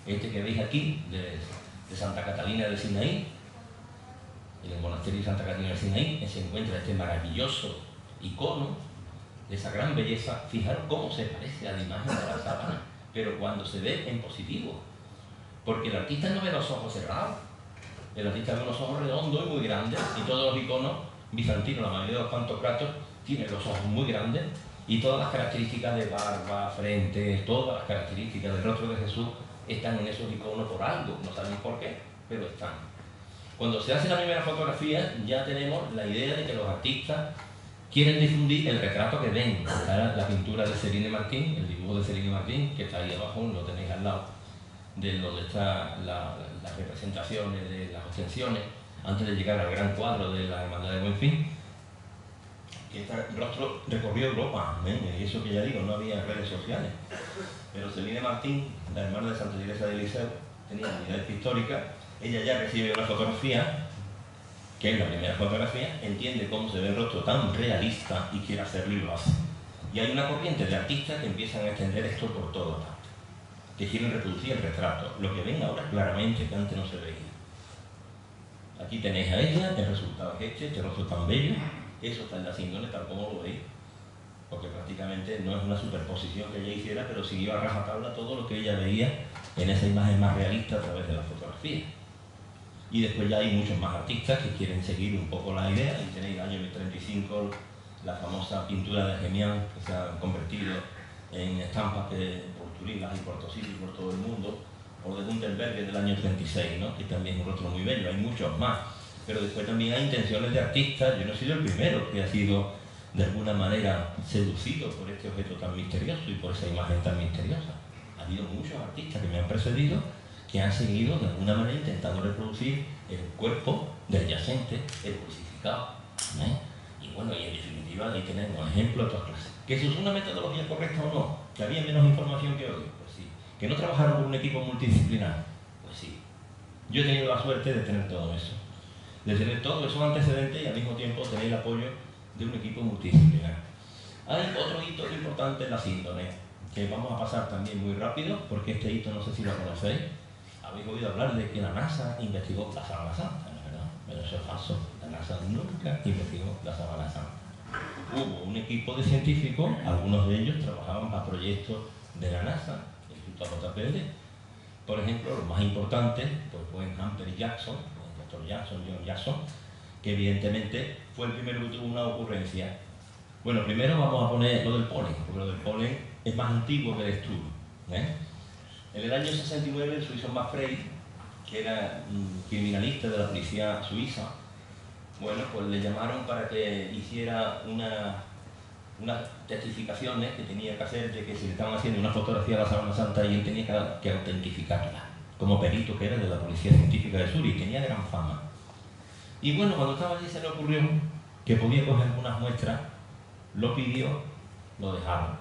Este que veis aquí, de Santa Catalina del Sinaí, en el monasterio de Santa Catalina del Sinaí, se encuentra este maravilloso icono de esa gran belleza. Fijaros cómo se parece a la imagen de la sábana, pero cuando se ve en positivo, porque el artista no ve los ojos cerrados, el artista ve unos ojos redondos y muy grandes, y todos los iconos bizantinos, la mayoría de los pantocratos, tienen los ojos muy grandes, y todas las características de barba, frente, todas las características del rostro de Jesús están en esos iconos por algo, no sabemos por qué, pero están. Cuando se hace la primera fotografía ya tenemos la idea de que los artistas quieren difundir el retrato que ven. La pintura de Celine Martín, el dibujo de Celine Martín, que está ahí abajo, lo tenéis al lado, de donde están las representaciones de las ostensiones, antes de llegar al gran cuadro de la Hermandad de Buen Fin. Este rostro recorrió Europa, y eso que ya digo, no había redes sociales. Pero Celine Martín, la hermana de Santa Teresa de Lisieux, tenía unidad pictórica, ella ya recibe una fotografía, que es la primera fotografía, entiende cómo se ve el rostro tan realista y quiere hacerlo y lo hace. Y hay una corriente de artistas que empiezan a extender esto por todas partes, que quieren reproducir el retrato. Lo que ven ahora claramente que antes no se veía. Aquí tenéis a ella, el resultado es este rostro tan bello. Eso está en la síndrome tal como lo veis, porque prácticamente no es una superposición que ella hiciera, pero siguió a rajatabla todo lo que ella veía en esa imagen más realista a través de la fotografía. Y después ya hay muchos más artistas que quieren seguir un poco la idea, y tenéis el año 1035 la famosa pintura de Gemián, que se ha convertido en estampas por Turilas y por Tosí y por todo el mundo, o de Gutenberg del año 36, ¿no? Que también es un rostro muy bello, hay muchos más. Pero después también hay intenciones de artistas. Yo no he sido el primero que ha sido de alguna manera seducido por este objeto tan misterioso y por esa imagen tan misteriosa. Ha habido muchos artistas que me han precedido que han seguido de alguna manera intentando reproducir el cuerpo del yacente, el crucificado, y bueno, y en definitiva ahí tenemos ejemplos de otras clases. ¿Que se usó una metodología correcta o no? ¿Que había menos información que hoy? Pues sí. ¿Que no trabajaron con un equipo multidisciplinar? Pues sí. Yo he tenido la suerte de tener todo eso. De tener todos esos antecedentes y al mismo tiempo tener el apoyo de un equipo multidisciplinar. Hay otro hito importante en la síndrome, que vamos a pasar también muy rápido, porque este hito no sé si lo conocéis. Habéis oído hablar de que la NASA investigó la Sábana Santa, ¿no es verdad? Pero eso es falso. La NASA nunca investigó la Sábana Santa. Hubo un equipo de científicos, algunos de ellos trabajaban para proyectos de la NASA, el Instituto JPL. Por ejemplo, los más importantes pues fue Hunter y Jackson, John Jackson, que evidentemente fue el primero que tuvo una ocurrencia. Bueno, primero vamos a poner lo del polen, porque lo del polen es más antiguo que el estudio. En el año 69 el suizo Max Frey, que era un criminalista de la policía suiza, bueno, pues le llamaron para que hiciera unas testificaciones que tenía que hacer de que se le estaban haciendo una fotografía de la Sábana Santa y él tenía que autentificarla, como perito que era de la Policía Científica de Zúrich, y tenía gran fama. Y bueno, cuando estaba allí se le ocurrió que podía coger algunas muestras, lo pidió, lo dejaron.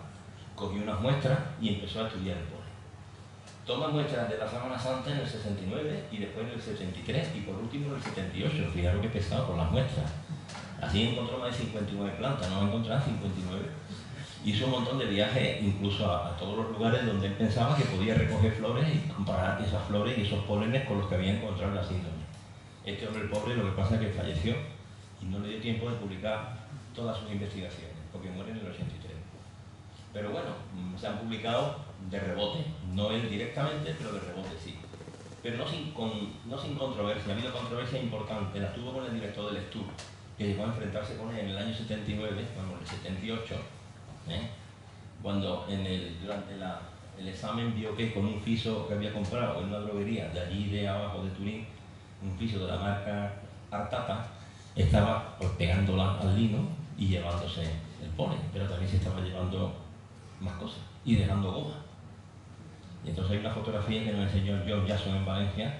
Cogió unas muestras y empezó a estudiar el polen. Toma muestras de la Sábana Santa en el 69 y después en el 73 y por último en el 78. Fijaros que pesado con las muestras. Así encontró más de 59 plantas, no encontraba 59. Hizo un montón de viajes, incluso a todos los lugares donde él pensaba que podía recoger flores y comparar esas flores y esos pólenes con los que había encontrado en la síndrome. Este hombre, el pobre, lo que pasa es que falleció y no le dio tiempo de publicar todas sus investigaciones, porque muere en el 83. Pero bueno, se han publicado de rebote, no él directamente, pero de rebote sí. Pero no sin controversia. Ha habido controversia importante, la tuvo con el director del estudio, que llegó a enfrentarse con él en el año 79, bueno, en el 78, cuando durante el examen vio que con un fiso que había comprado en una droguería de allí de abajo de Turín, un fiso de la marca Artata, estaba pues, pegándola al lino y llevándose el polen, pero también se estaba llevando más cosas y dejando goma. Y entonces hay una fotografía que nos enseñó John Jackson en Valencia,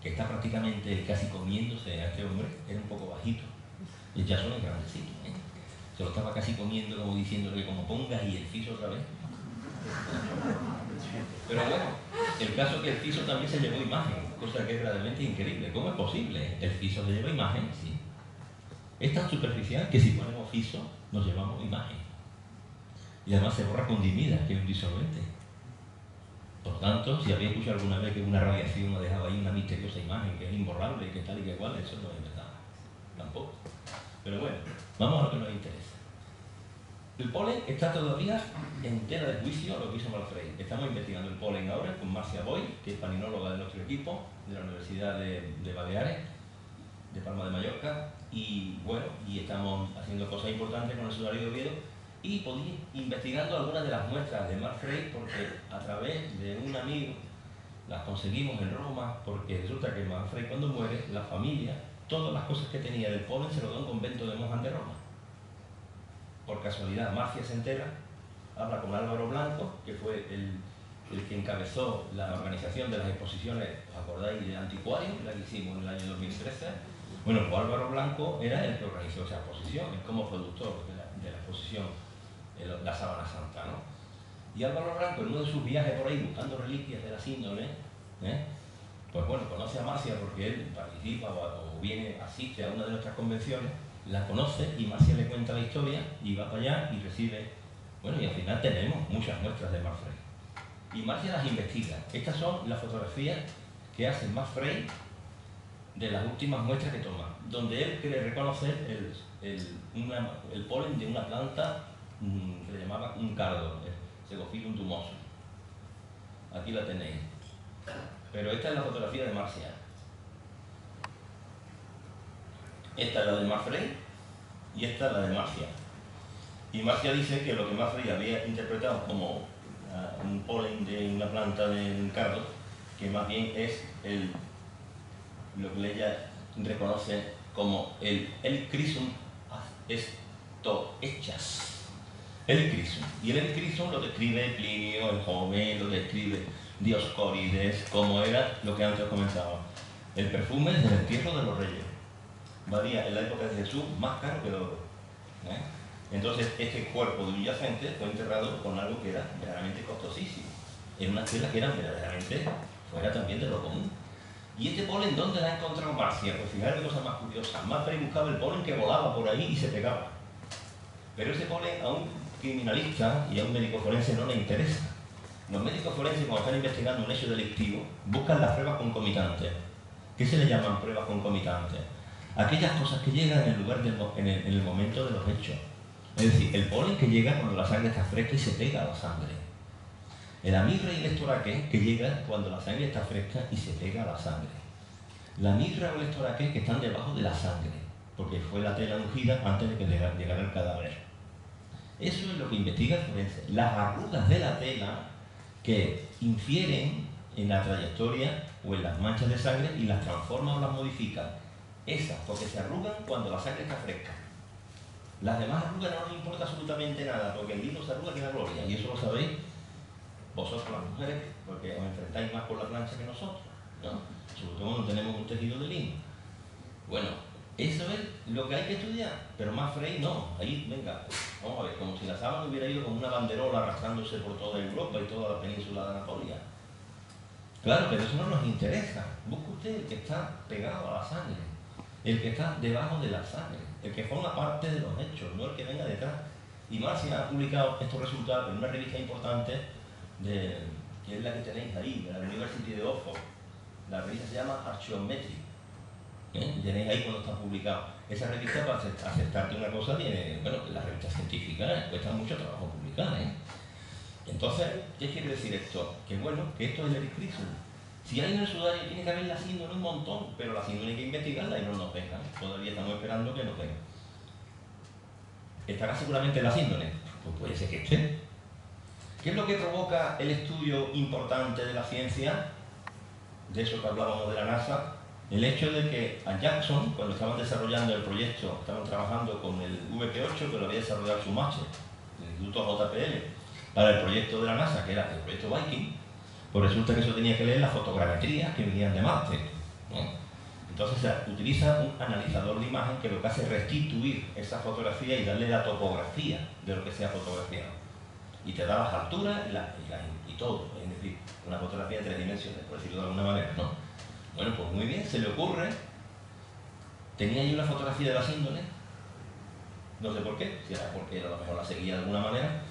que está prácticamente casi comiéndose a este hombre, era un poco bajito, y Jackson es grandecito, se lo estaba casi comiendo, como diciéndole, como pongas y el fiso otra vez. Pero bueno, el caso es que el fiso también se llevó imagen, cosa que es realmente increíble. ¿Cómo es posible? El fiso se lleva imagen, sí. Es tan superficial que si ponemos fiso, nos llevamos imagen. Y además se borra con dimida, que es un disolvente. Por lo tanto, si habéis escuchado alguna vez que una radiación ha dejado ahí una misteriosa imagen que es imborrable, que tal y que igual, eso no es verdad. Tampoco. Pero bueno, vamos a lo que nos interesa. El polen está todavía en tela de juicio a lo que hizo Malfray. Estamos investigando el polen ahora con Marcia Boy, que es palinóloga de nuestro equipo, de la Universidad de Baleares, de Palma de Mallorca, y bueno, y estamos haciendo cosas importantes con el Sudario de Oviedo y investigando algunas de las muestras de Malfray, porque a través de un amigo las conseguimos en Roma, porque resulta que Malfray, cuando muere, la familia, todas las cosas que tenía del polen se lo da a un convento de monjas de Roma. Por casualidad, Marcia se entera, habla con Álvaro Blanco, que fue el que encabezó la organización de las exposiciones, ¿os acordáis?, de Anticuario, la que hicimos en el año 2013. Bueno, pues Álvaro Blanco era el que organizó esa exposición, es como productor de la exposición La Sábana Santa, ¿no? Y Álvaro Blanco, en uno de sus viajes por ahí buscando reliquias de la síndole, pues bueno, conoce a Marcia porque él participa o asiste a una de nuestras convenciones, la conoce y Marcia le cuenta la historia y va para allá y recibe, bueno, y al final tenemos muchas muestras de Malfray. Y Marcia las investiga. Estas son las fotografías que hace Malfray de las últimas muestras que toma, donde él quiere reconocer el polen de una planta que le llamaba un cardo, Segophyllum tumoso. Aquí la tenéis. Pero esta es la fotografía de Marcia. Esta es la de Malfray y esta es la de Marcia. Y Marcia dice que lo que Malfray había interpretado como un polen de una planta de cardo, que más bien es lo que ella reconoce como el Crisum estoechas. El Crisum. Y el Crisum lo describe Plinio el Joven, lo describe Dioscórides, como era lo que antes comentaba. El perfume del entierro de los reyes. Valía en la época de Jesús más caro que el oro. Entonces, este cuerpo de un yacente fue enterrado con algo que era verdaderamente costosísimo. En unas telas que eran verdaderamente fuera también de lo común. ¿Y este polen dónde la ha encontrado Marcia? Pues fijaros qué cosa más curiosa. Malfray buscaba el polen que volaba por ahí y se pegaba. Pero ese polen a un criminalista y a un médico forense no le interesa. Los médicos forenses, cuando están investigando un hecho delictivo, buscan las pruebas concomitantes. ¿Qué se le llaman pruebas concomitantes? Aquellas cosas que llegan en el lugar en el momento de los hechos. Es decir, el polen que llega cuando la sangre está fresca y se pega a la sangre. La mirra y el estoraque que llega cuando la sangre está fresca y se pega a la sangre. La mirra o el estoraque que están debajo de la sangre, porque fue la tela ungida antes de que llegara el cadáver. Eso es lo que investiga el forense. Las arrugas de la tela que infieren en la trayectoria o en las manchas de sangre y las transforman o las modifican. Esas, porque se arrugan cuando la sangre está fresca. Las demás arrugas no nos importa absolutamente nada, porque el lino se arruga que la gloria, y eso lo sabéis vosotros las mujeres, porque os enfrentáis más con la plancha que nosotros, ¿no? Sobre todo cuando tenemos un tejido de lino. Bueno, eso es lo que hay que estudiar, pero Malfray no. Ahí, venga, vamos a ver, como si la sábana hubiera ido como una banderola arrastrándose por toda Europa y toda la península de Anatolia. Claro, pero eso no nos interesa. Busca usted el que está pegado a la sangre, el que está debajo de la sangre, el que forma parte de los hechos, no el que venga detrás. Y Marcia ha publicado estos resultados en una revista importante, que es la que tenéis ahí, de la University de Oxford. La revista se llama Archaeometry. Tenéis ahí cuando está publicado. Esa revista, para aceptarte una cosa, tiene, bueno, las revistas científicas cuesta mucho trabajo publicar. Entonces, ¿qué quiere decir esto? Que bueno, que esto es el Crisum. Si hay en el sudario, tiene que haber la síndrome un montón, pero la síndrome hay que investigarla y no nos vengan. Todavía estamos esperando que nos vengan. ¿Estará seguramente la síndrome? Pues puede ser que esté. ¿Qué es lo que provoca el estudio importante de la ciencia? De eso que hablábamos de la NASA. El hecho de que a Jackson, cuando estaban desarrollando el proyecto, estaban trabajando con el VP8, que lo había desarrollado Schumacher, el Instituto JPL, para el proyecto de la NASA, que era el proyecto Viking, pues resulta que eso tenía que leer las fotogrametrías que venían de Marte, ¿no? Entonces se utiliza un analizador de imagen que lo que hace es restituir esa fotografía y darle la topografía de lo que se ha fotografiado. Y te da las alturas y todo, es decir, una fotografía de 3 dimensiones, por decirlo de alguna manera, ¿no? Bueno, pues muy bien, se le ocurre. Tenía yo una fotografía de la síndrome, no sé por qué, si era porque a lo mejor la seguía de alguna manera.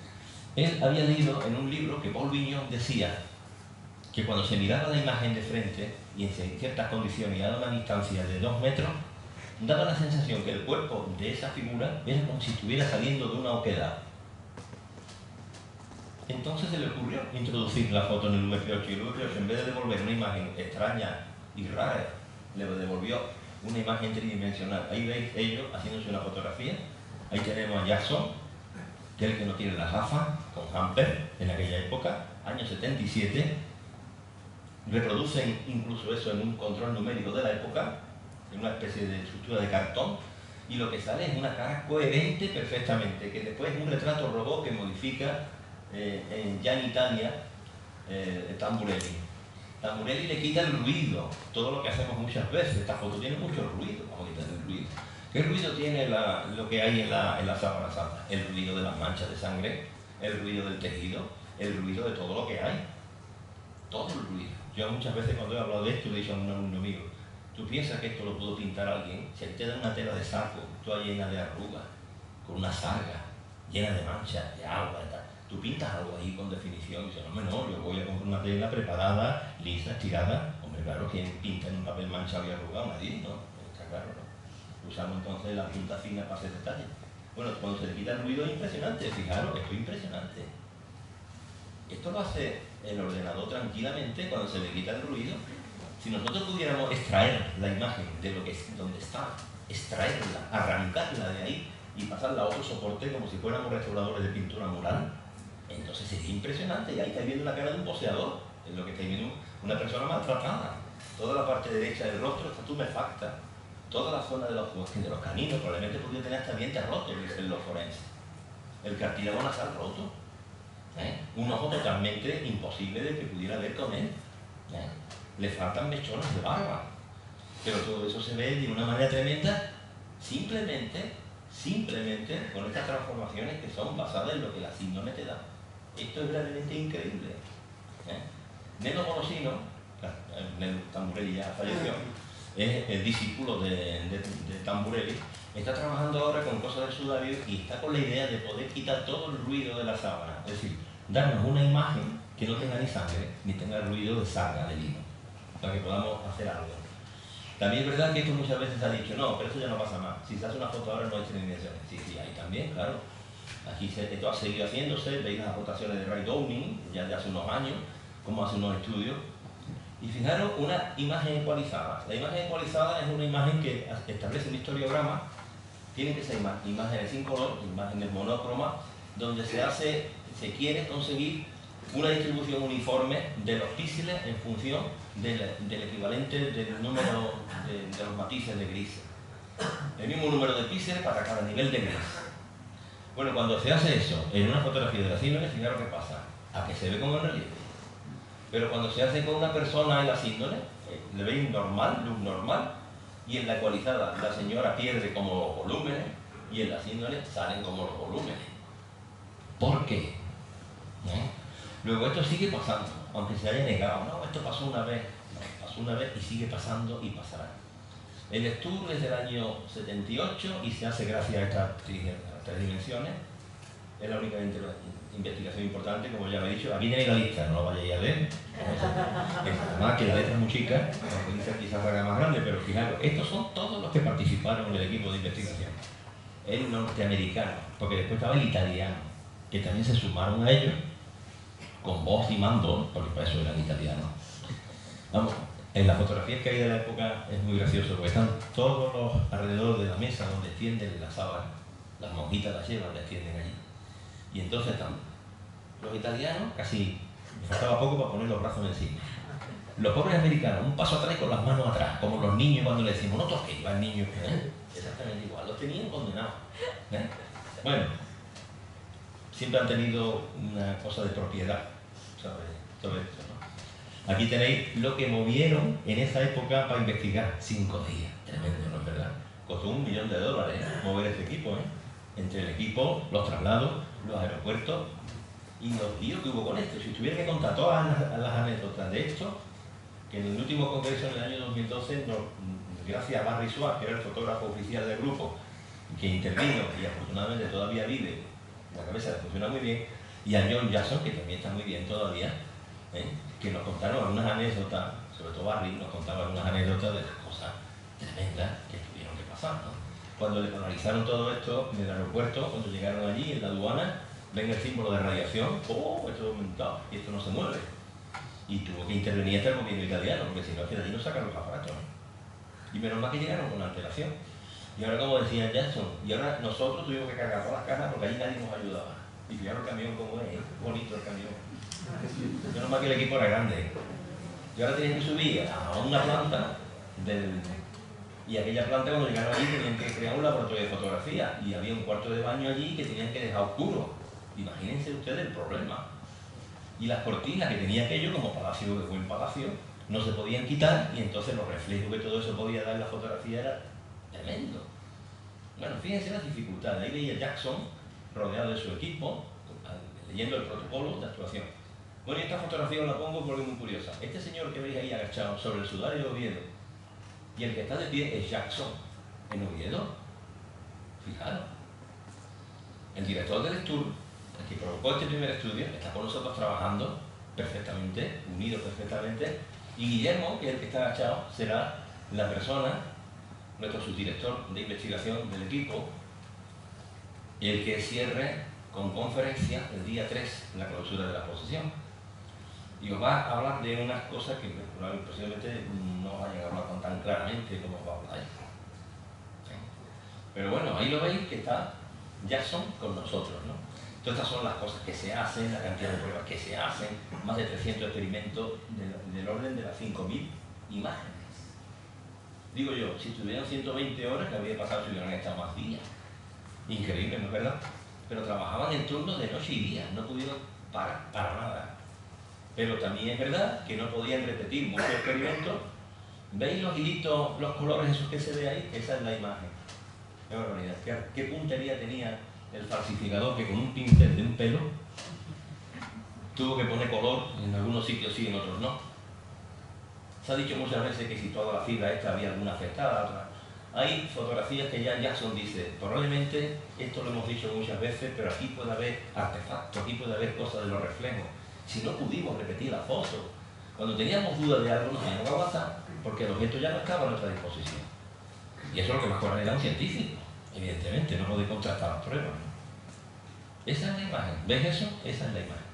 Él había leído en un libro que Paul Vignon decía que cuando se miraba la imagen de frente y en ciertas condiciones y a una distancia de 2 metros, daba la sensación que el cuerpo de esa figura era como si estuviera saliendo de una oquedad. Entonces se le ocurrió introducir la foto en el VP8 y el VP8, en vez de devolver una imagen extraña y rara, le devolvió una imagen tridimensional. Ahí veis ellos haciéndose una fotografía. Ahí tenemos a Jackson, que es el que no tiene las gafas, con Hamper en aquella época, año 77. Reproducen incluso eso en un control numérico de la época, en una especie de estructura de cartón, y lo que sale es una cara coherente perfectamente, que después es un retrato robot que modifica ya en Italia Tamburelli. Tamburelli le quita el ruido, todo lo que hacemos muchas veces. Esta foto tiene mucho ruido, vamos a quitar el ruido. ¿Qué ruido tiene lo que hay en la sábana santa? El ruido de las manchas de sangre, el ruido del tejido, el ruido de todo lo que hay. Todo el ruido. Yo muchas veces cuando he hablado de esto le he dicho a un alumno mío, ¿tú piensas que esto lo pudo pintar alguien? Si a ti te da una tela de saco, toda llena de arrugas, con una sarga, llena de manchas, de agua y tal, tú pintas algo ahí con definición y dices, hombre, no, yo voy a comprar una tela preparada, lisa, estirada. Hombre, claro, ¿quién pinta en un papel manchado y arrugado? Nadie, ¿no? Está claro, ¿no? Usamos entonces la punta fina para hacer detalles. Bueno, cuando se le quita el ruido es impresionante, fijaros, esto es impresionante. Esto lo hace el ordenador tranquilamente cuando se le quita el ruido. Si nosotros pudiéramos extraer la imagen de lo que es, donde está, extraerla, arrancarla de ahí y pasarla a otro soporte como si fuéramos restauradores de pintura mural, entonces sería impresionante. Y ahí estáis viendo la cara de un poseador, es lo que estáis viendo, una persona maltratada. Toda la parte derecha del rostro está tumefacta. Toda la zona de los caninos probablemente podría tener hasta dientes rotos, dicen los forenses. El cartílago nasal roto. Un ojo totalmente imposible de que pudiera ver con él. Le faltan mechones de barba. Pero todo eso se ve de una manera tremenda, simplemente con estas transformaciones que son basadas en lo que la síndrome te da. Esto es realmente increíble. Neno Bonosino, Tamburelli ya falleció, es el discípulo de Tamburelli, está trabajando ahora con cosas del sudario y está con la idea de poder quitar todo el ruido de la sábana, es decir, darnos una imagen que no tenga ni sangre, ni tenga ruido de sarga, de lino, para que podamos hacer algo. También es verdad que esto muchas veces se ha dicho, no, pero eso ya no pasa más. Si se hace una foto ahora no hay tres dimensiones. Sí, ahí también, claro. Aquí esto ha seguido haciéndose, veis las aportaciones de Ray Downing, ya de hace unos años, como hace unos estudios. Y fijaros, una imagen ecualizada. La imagen ecualizada es una imagen que establece un histograma. Tienen que ser imágenes sin color, imágenes monócromas, donde se quiere conseguir una distribución uniforme de los píxeles en función del equivalente del número de los matices de gris. El mismo número de píxeles para cada nivel de gris. Bueno, cuando se hace eso en una fotografía de la síndrome, fijaros qué pasa, a que se ve como en relieve. Pero cuando se hace con una persona en la síndrome, le veis normal, luz normal, y en la ecualizada la señora pierde como los volúmenes, y en la síndrome salen como los volúmenes. ¿Por qué? Luego esto sigue pasando, aunque se haya negado. No, esto pasó una vez. No, pasó una vez y sigue pasando y pasará. El Stur es del año 78 y se hace gracias a estas tres dimensiones. Es la única investigación importante, como ya lo he dicho. Aquí tenéis la lista, no lo vayáis a leer. Además que la letra es muy chica, aunque dice quizás haga más grande, pero fijaros, estos son todos los que participaron en el equipo de investigación. El norteamericano, porque después estaba el italiano, que también se sumaron a ellos, con voz y mando, porque para eso eran italianos. Vamos, en las fotografías que hay de la época es muy gracioso, porque están todos los alrededor de la mesa donde extienden la sábana, las monjitas las llevan, las extienden allí. Y entonces están los italianos, casi me faltaba poco para poner los brazos encima. Los pobres americanos, un paso atrás y con las manos atrás, como los niños cuando le decimos, no toques, va el niño, exactamente igual, los tenían condenados. Bueno, siempre han tenido una cosa de propiedad sobre esto, ¿no? Aquí tenéis lo que movieron en esa época para investigar. 5 días, tremendo, ¿no es verdad? Costó $1 millón mover ese equipo, entre el equipo, los traslados, los aeropuertos y los líos que hubo con esto. Si tuviera que contar todas las anécdotas de esto, que en el último congreso en el año 2012, gracias a Barry Schwartz, que era el fotógrafo oficial del grupo, que intervino y afortunadamente todavía vive, la cabeza le funciona muy bien, y a John Jackson, que también está muy bien todavía, que nos contaron algunas anécdotas, sobre todo Barry nos contaba algunas anécdotas de las cosas tremendas que tuvieron que pasar, ¿no? Cuando le canalizaron todo esto en el aeropuerto, cuando llegaron allí, en la aduana, ven el símbolo de radiación, ¡oh! Esto ha aumentado y esto no se mueve. Y tuvo que intervenir hasta el gobierno italiano, porque si no, es que de allí no sacan los aparatos, ¿no? Y menos mal que llegaron con antelación. Y ahora, como decía Jackson, y ahora nosotros tuvimos que cargar todas las cajas porque allí nadie nos ayudaba. Y fijaros el camión como es, bonito el camión. Menos mal que el equipo era grande. Y ahora tenían que subir a una planta y aquella planta, cuando llegaron allí, tenían que crear un laboratorio de fotografía y había un cuarto de baño allí que tenían que dejar oscuro. Imagínense ustedes el problema. Y las cortinas que tenía aquello, como palacio de buen palacio, no se podían quitar y entonces los reflejos que todo eso podía dar en la fotografía era tremendo. Bueno, fíjense las dificultades. Ahí veía Jackson rodeado de su equipo, leyendo el protocolo de actuación. Bueno, y esta fotografía os la pongo porque es muy curiosa. Este señor que veis ahí agachado sobre el sudario de Oviedo y el que está de pie es Jackson en Oviedo. Fijaros. El director del estudio, el que provocó este primer estudio, está con nosotros trabajando perfectamente, unidos perfectamente, y Guillermo, que es el que está agachado, será la persona, nuestro subdirector de investigación del equipo, el que cierre con conferencia el día 3 la clausura de la exposición. Y os va a hablar de unas cosas que posiblemente no vayan a hablar tan claramente como os va a hablar ahí. Pero bueno, ahí lo veis que está Jackson con nosotros, ¿no? Todas estas son las cosas que se hacen, la cantidad de pruebas que se hacen, más de 300 experimentos del orden de las 5.000 imágenes. Digo yo, si estuvieran 120 horas, que habría pasado si hubieran estado más días. Increíble, ¿no es verdad? Pero trabajaban en turnos de noche y día, no pudieron parar para nada. Pero también es verdad que no podían repetir muchos experimentos. ¿Veis los hilitos, los colores esos que se ve ahí? Esa es la imagen. Qué barbaridad. ¿Qué puntería tenía el falsificador que con un pincel de un pelo tuvo que poner color en algunos sitios sí, en otros no? Se ha dicho muchas veces que si toda la fibra esta había alguna afectada, otra. Hay fotografías que ya Jackson dice, probablemente, esto lo hemos dicho muchas veces, pero aquí puede haber artefactos, aquí puede haber cosas de los reflejos. Si no pudimos repetir la foto, cuando teníamos dudas de algo nos teníamos que aguantar, porque el objeto ya no estaba a nuestra disposición. Y eso es lo que mejor era un científico, evidentemente, no puede contrastar las pruebas, ¿no? Esa es la imagen, ¿ves eso? Esa es la imagen.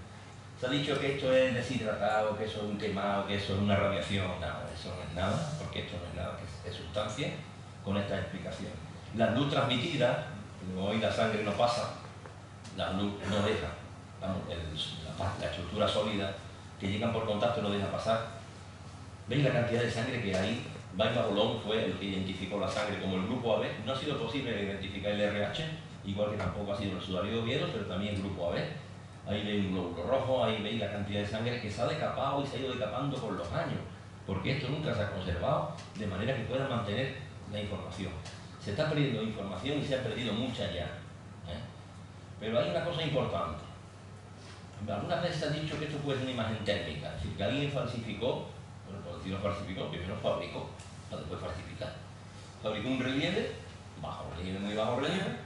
Se ha dicho que esto es deshidratado, que eso es un quemado, que eso es una radiación. Nada, eso no es nada, porque esto no es nada, que es sustancia, con esta explicación. La luz transmitida, hoy la sangre no pasa, la luz no deja, vamos, la estructura sólida que llegan por contacto no deja pasar. ¿Veis la cantidad de sangre que hay? Baima Bolón fue el que identificó la sangre como el grupo AB. No ha sido posible identificar el RH, igual que tampoco ha sido el sudario de Oviedo, pero también el grupo AB. Ahí veis un glóbulo rojo, ahí veis la cantidad de sangre que se ha decapado y se ha ido decapando con los años, porque esto nunca se ha conservado de manera que pueda mantener la información. Se está perdiendo información y se ha perdido mucha ya. Pero hay una cosa importante. Algunas veces se ha dicho que esto puede ser una imagen térmica, es decir, que alguien falsificó, bueno, por decirlo falsificó, primero fabricó, para después falsificar. Fabricó un relieve, bajo relieve, muy bajo relieve,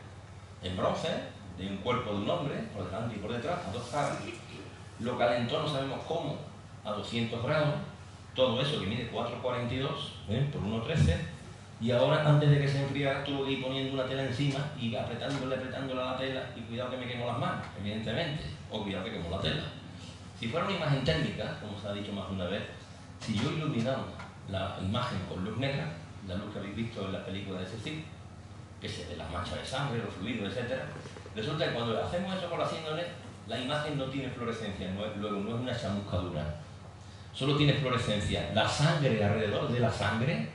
en bronce, de un cuerpo de un hombre, por delante y por detrás, a 2 caras. Lo calentó, no sabemos cómo, a 200 grados, todo eso que mide 4,42 por 1,13, y ahora antes de que se enfriara tuvo que ir poniendo una tela encima y apretándole a la tela, y cuidado que me quemo las manos, evidentemente, o cuidado que quemo la tela. Si fuera una imagen térmica, como se ha dicho más de una vez, si yo iluminamos la imagen con luz negra, la luz que habéis visto en la película de Cecil, que se ve las manchas de sangre, los fluidos, etc., resulta que cuando hacemos eso con la síndrome, la imagen no tiene fluorescencia, luego no es una chamuscadura. Solo tiene fluorescencia la sangre alrededor de la sangre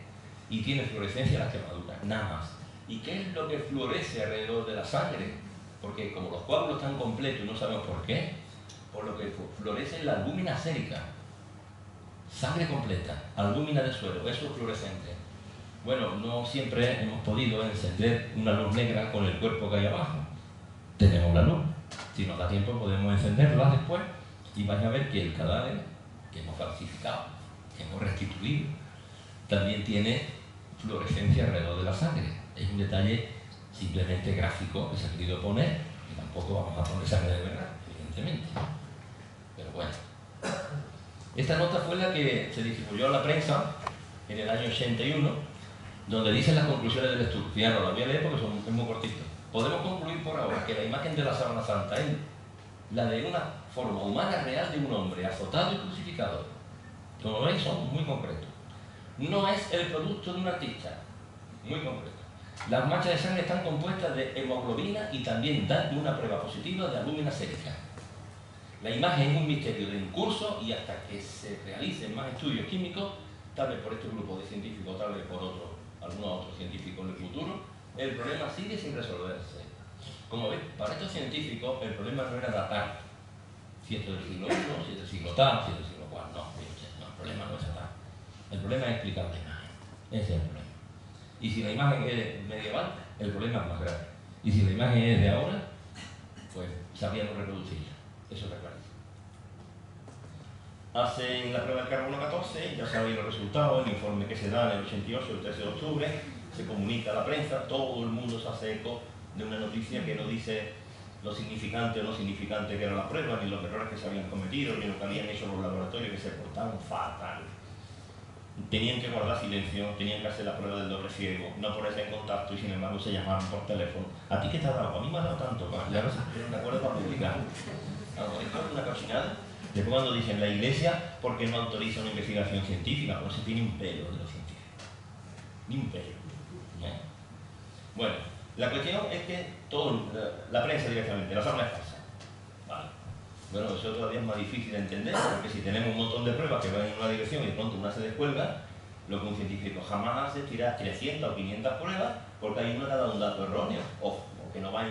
y tiene fluorescencia la quemadura, nada más. ¿Y qué es lo que fluorece alrededor de la sangre? Porque como los coágulos están completos y no sabemos por qué, por lo que florece la albúmina sérica. Sangre completa, albúmina de suero, eso es fluorescente. Bueno, no siempre hemos podido encender una luz negra con el cuerpo que hay abajo. Tenemos la luz. Si nos da tiempo podemos encenderla después y vais a ver que el cadáver que hemos falsificado, que hemos restituido, también tiene fluorescencia alrededor de la sangre. Es un detalle simplemente gráfico que se ha querido poner y tampoco vamos a poner sangre de verdad, evidentemente. Pero bueno. Esta nota fue la que se distribuyó a la prensa en el año 81, donde dicen las conclusiones del estudio. Fijaros, la voy a leer porque es muy cortito. Podemos concluir por ahora que la imagen de la sábana santa es la de una forma humana real de un hombre azotado y crucificado. Como veis, son muy concretos. No es el producto de un artista, muy concreto. Las manchas de sangre están compuestas de hemoglobina y también dan una prueba positiva de albúmina sérica. La imagen es un misterio de en curso y hasta que se realicen más estudios químicos, tal vez por este grupo de científicos, tal vez por algunos otros científicos en el futuro, el problema sigue sin resolverse. Como veis, para estos científicos el problema no era datar si esto es del siglo I, si es del siglo tal, si es del siglo IV. No, el problema no es datar. El problema es explicar la imagen. Ese es el problema. Y si la imagen es medieval, el problema es más grave. Y si la imagen es de ahora, pues sabíamos reproducirla. Eso está claro. Hacen la prueba del carbono 14, ya sabéis los resultados, el informe que se da en el 88, el 13 de octubre, se comunica a la prensa, todo el mundo se hace eco de una noticia que no dice lo significante o no significante que era la prueba, ni los errores que se habían cometido, ni lo que habían hecho los laboratorios, que se portaban fatal. Tenían que guardar silencio, tenían que hacer la prueba del doble ciego, no ponerse en contacto y sin embargo se llamaban por teléfono. ¿A ti qué te ha dado? A mí me ha dado tanto, y ahora se pusieron de acuerdo para publicar. Esto es una cochinada. Después cuando dicen la Iglesia, ¿por qué no autoriza una investigación científica? Pues se tiene un pelo de los científicos. Ni un pelo. ¿Eh? Bueno, la cuestión es que la prensa directamente, la sábana es falsa. Vale. Bueno, eso todavía es más difícil de entender, porque si tenemos un montón de pruebas que van en una dirección y de pronto una se descuelga, lo que un científico jamás hace es tirar 300 o 500 pruebas porque hay una que ha dado un dato erróneo o que no va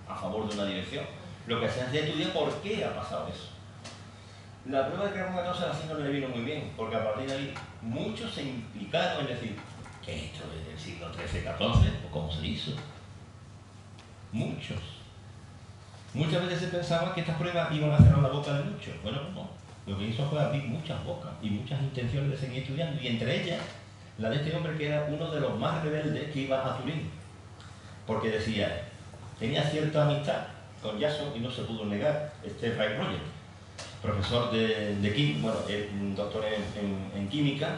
a favor de una dirección. Lo que se hace es estudiar por qué ha pasado eso. La prueba de carbono 14 así no le vino muy bien, porque a partir de ahí muchos se implicaron en decir que esto es del siglo XIII-XIV, o cómo se hizo. Muchos. Muchas veces se pensaba que estas pruebas iban a cerrar la boca de muchos. Bueno, no. Lo que hizo fue abrir muchas bocas y muchas intenciones de seguir estudiando, y entre ellas la de este hombre que era uno de los más rebeldes que iba a Turín. Porque decía, tenía cierta amistad con Jason y no se pudo negar, Ray Rogers, profesor de química, bueno, es un doctor en química,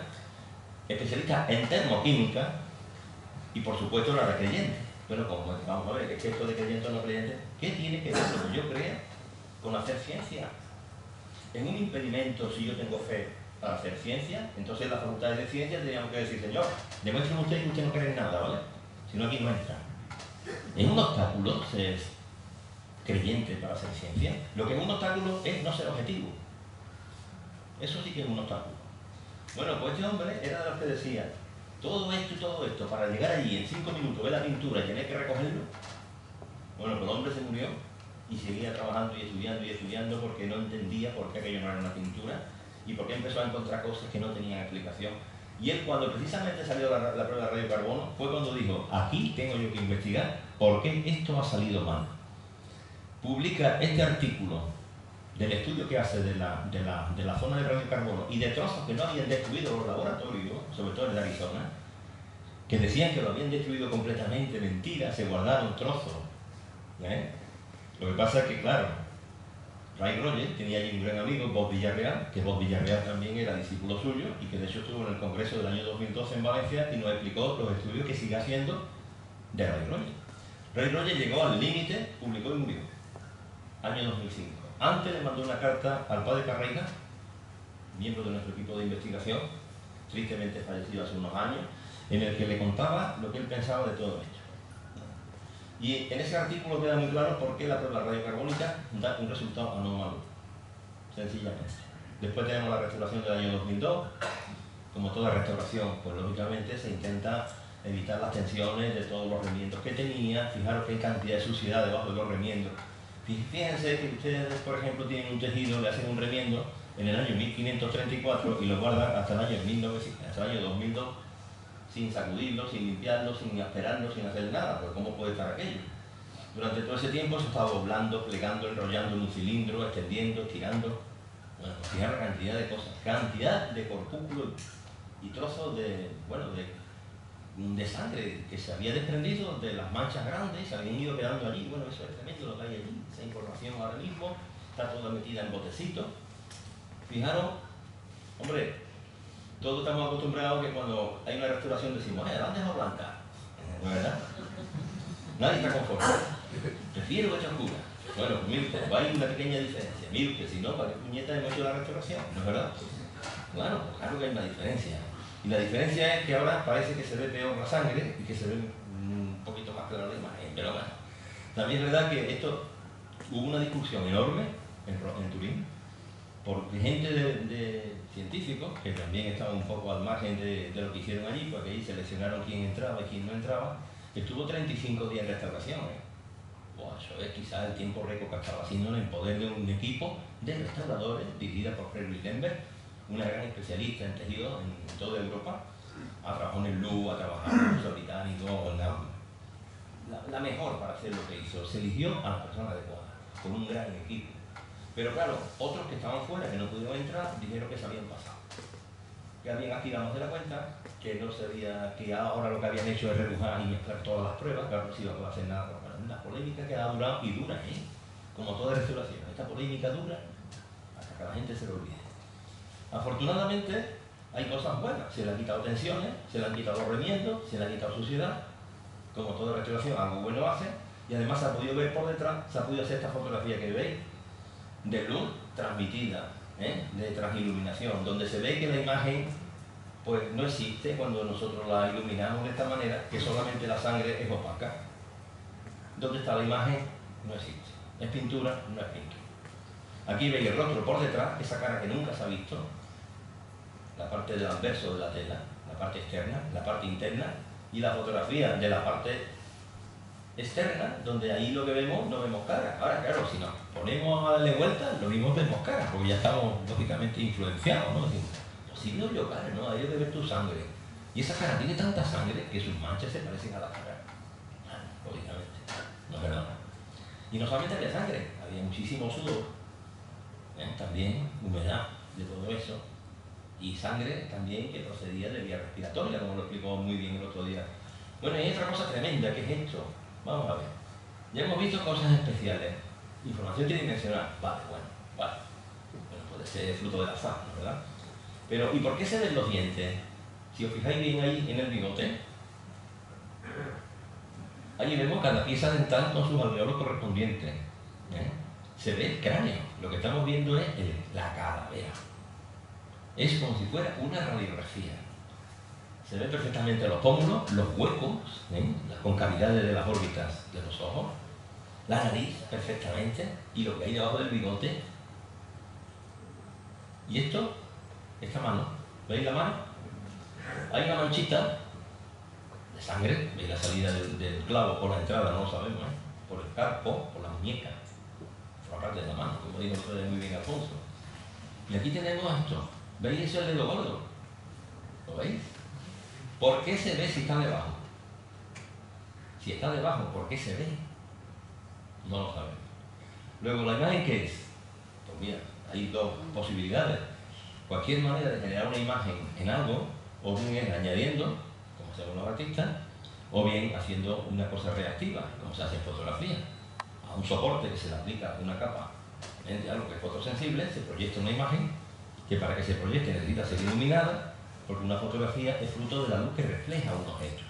especialista en termoquímica y por supuesto era creyente. Bueno, como vamos a ver, es que esto de creyente o no creyente, ¿qué tiene que ver lo que yo crea con hacer ciencia? En un impedimento, si yo tengo fe para hacer ciencia, entonces las facultades de ciencia tendríamos que decir, señor, demuestren usted que usted no cree en nada, ¿vale? Si no, aquí no entra. Es un obstáculo ser creyente para hacer ciencia. Lo que es un obstáculo es no ser objetivo. Eso sí que es un obstáculo. Bueno, pues este hombre era de los que decía, todo esto y todo esto, para llegar allí en 5 minutos, ver la pintura y tener que recogerlo. Bueno, pues el hombre se murió y seguía trabajando y estudiando porque no entendía por qué aquello no era una pintura y por qué empezó a encontrar cosas que no tenían explicación. Y él, cuando precisamente salió la prueba de radiocarbono, fue cuando dijo, aquí tengo yo que investigar por qué esto ha salido mal. Publica este artículo del estudio que hace de la zona de radiocarbono y de trozos que no habían destruido los laboratorios, sobre todo en Arizona, que decían que lo habían destruido completamente, mentira, se guardaron trozos. Lo que pasa es que, claro, Ray Rogers tenía allí un gran amigo, Bob Villarreal, que Bob Villarreal también era discípulo suyo y que de hecho estuvo en el Congreso del año 2012 en Valencia y nos explicó los estudios que sigue haciendo de Ray Rogers. Ray Rogers llegó al límite, publicó y murió, año 2005. Antes le mandó una carta al padre Carreira, miembro de nuestro equipo de investigación, tristemente fallecido hace unos años, en el que le contaba lo que él pensaba de todo esto. Y en ese artículo queda muy claro por qué la prueba radiocarbónica da un resultado anómalo, sencillamente. Después tenemos la restauración del año 2002. Como toda restauración, pues lógicamente se intenta evitar las tensiones de todos los remiendos que tenía. Fijaros qué cantidad de suciedad debajo de los remiendos. Fíjense que ustedes, por ejemplo, tienen un tejido, le hacen un remiendo en el año 1534 y lo guardan hasta el año 2002, sin sacudirlo, sin limpiarlo, sin esperarlo, sin hacer nada, porque ¿cómo puede estar aquello? Durante todo ese tiempo se estaba doblando, plegando, enrollando en un cilindro, extendiendo, estirando. Bueno, pues fijar la cantidad de cosas, cantidad de corpúsculos y trozos de sangre que se había desprendido de las manchas grandes, se habían ido quedando allí. Bueno, eso es tremendo lo que hay allí. Esa información ahora mismo está toda metida en botecitos. Fijaros Hombre, todos estamos acostumbrados que cuando hay una restauración decimos, ¿la han dejado blanca? ¿No es verdad? Nadie está conforme. Prefiero hecha oscura. Bueno, pues mire usted, hay una pequeña diferencia. Mire usted, si no, ¿para qué puñeta hemos hecho la restauración? ¿No es verdad? Claro, pues claro que hay una diferencia. Y la diferencia es que ahora parece que se ve peor la sangre y que se ve un poquito más claro la imagen. Pero bueno, también es verdad que esto hubo una discusión enorme en Turín, porque gente de científicos, que también estaban un poco al margen de lo que hicieron allí, porque ahí seleccionaron quién entraba y quién no entraba, estuvo 35 días en restauración. Bueno, eso es quizás el tiempo récord que estaba haciendo en poder de un equipo de restauradores dirigida por Frederick Lemberg, una gran especialista en tejidos en toda Europa. Ha trabajado en el Louvre, ha trabajado en el Museo Británico, la mejor para hacer lo que hizo. Se eligió a la persona adecuada, con un gran equipo. Pero claro, otros que estaban fuera, que no pudieron entrar, dijeron que se habían pasado. Que habían aspirado de la cuenta, que no sabía, que ahora lo que habían hecho es rebujar y mezclar todas las pruebas, claro, no se iba a poder hacer nada. Bueno, una polémica que ha durado y dura, como toda restauración. Esta polémica dura hasta que la gente se lo olvide. Afortunadamente, hay cosas buenas. Se le han quitado tensiones, se le han quitado los remiendos, se le ha quitado suciedad. Como toda restauración, algo bueno hace. Y además se ha podido ver por detrás, se ha podido hacer esta fotografía que veis, de luz transmitida, de transiluminación, donde se ve que la imagen pues no existe cuando nosotros la iluminamos de esta manera, que solamente la sangre es opaca. ¿Dónde está la imagen? No existe. ¿Es pintura? No es pintura. Aquí veis el rostro por detrás, esa cara que nunca se ha visto, la parte del anverso de la tela, la parte externa, la parte interna, y la fotografía de la parte externa, donde ahí lo que vemos, no vemos cara. Ahora, claro, si nos ponemos a darle vuelta, lo mismo vemos cara, porque ya estamos lógicamente influenciados, ¿no? Decimos, pues si veo yo cara, ¿no? Hay que ver tu sangre. Y esa cara tiene tanta sangre que sus manchas se parecen a la cara. Lógicamente, no es verdad. Y no solamente había sangre, había muchísimo sudor, también humedad de todo eso, y sangre también que procedía de vía respiratoria, como lo explicó muy bien el otro día. Bueno, y hay otra cosa tremenda, que es esto. Vamos a ver. Ya hemos visto cosas especiales. Información tridimensional. Vale. Bueno, puede ser fruto del azar, ¿no? ¿Verdad? Pero, ¿y por qué se ven los dientes? Si os fijáis bien ahí en el bigote, ahí vemos cada pieza dental con sus alveolos correspondientes. Se ve el cráneo. Lo que estamos viendo es la calavera. Es como si fuera una radiografía. Se ven perfectamente los pómulos, los huecos, las concavidades de las órbitas de los ojos, la nariz perfectamente y lo que hay debajo del bigote. Y esto, esta mano, ¿veis la mano? Hay una manchita de sangre, veis la salida del clavo por la entrada, no lo sabemos, por el carpo, por la muñeca, por la parte de la mano, como dijo muy bien Alfonso. Y aquí tenemos esto, ¿veis eso es el dedo gordo? ¿Lo veis? ¿Por qué se ve si está debajo? Si está debajo, ¿por qué se ve? No lo sabemos. Luego, ¿la imagen qué es? Pues mira, hay dos posibilidades. Cualquier manera de generar una imagen en algo, o bien añadiendo, como hacemos los artistas, o bien haciendo una cosa reactiva, como se hace en fotografía. A un soporte que se le aplica una capa de algo que es fotosensible, se proyecta una imagen que para que se proyecte necesita ser iluminada, porque una fotografía es fruto de la luz que refleja un objeto.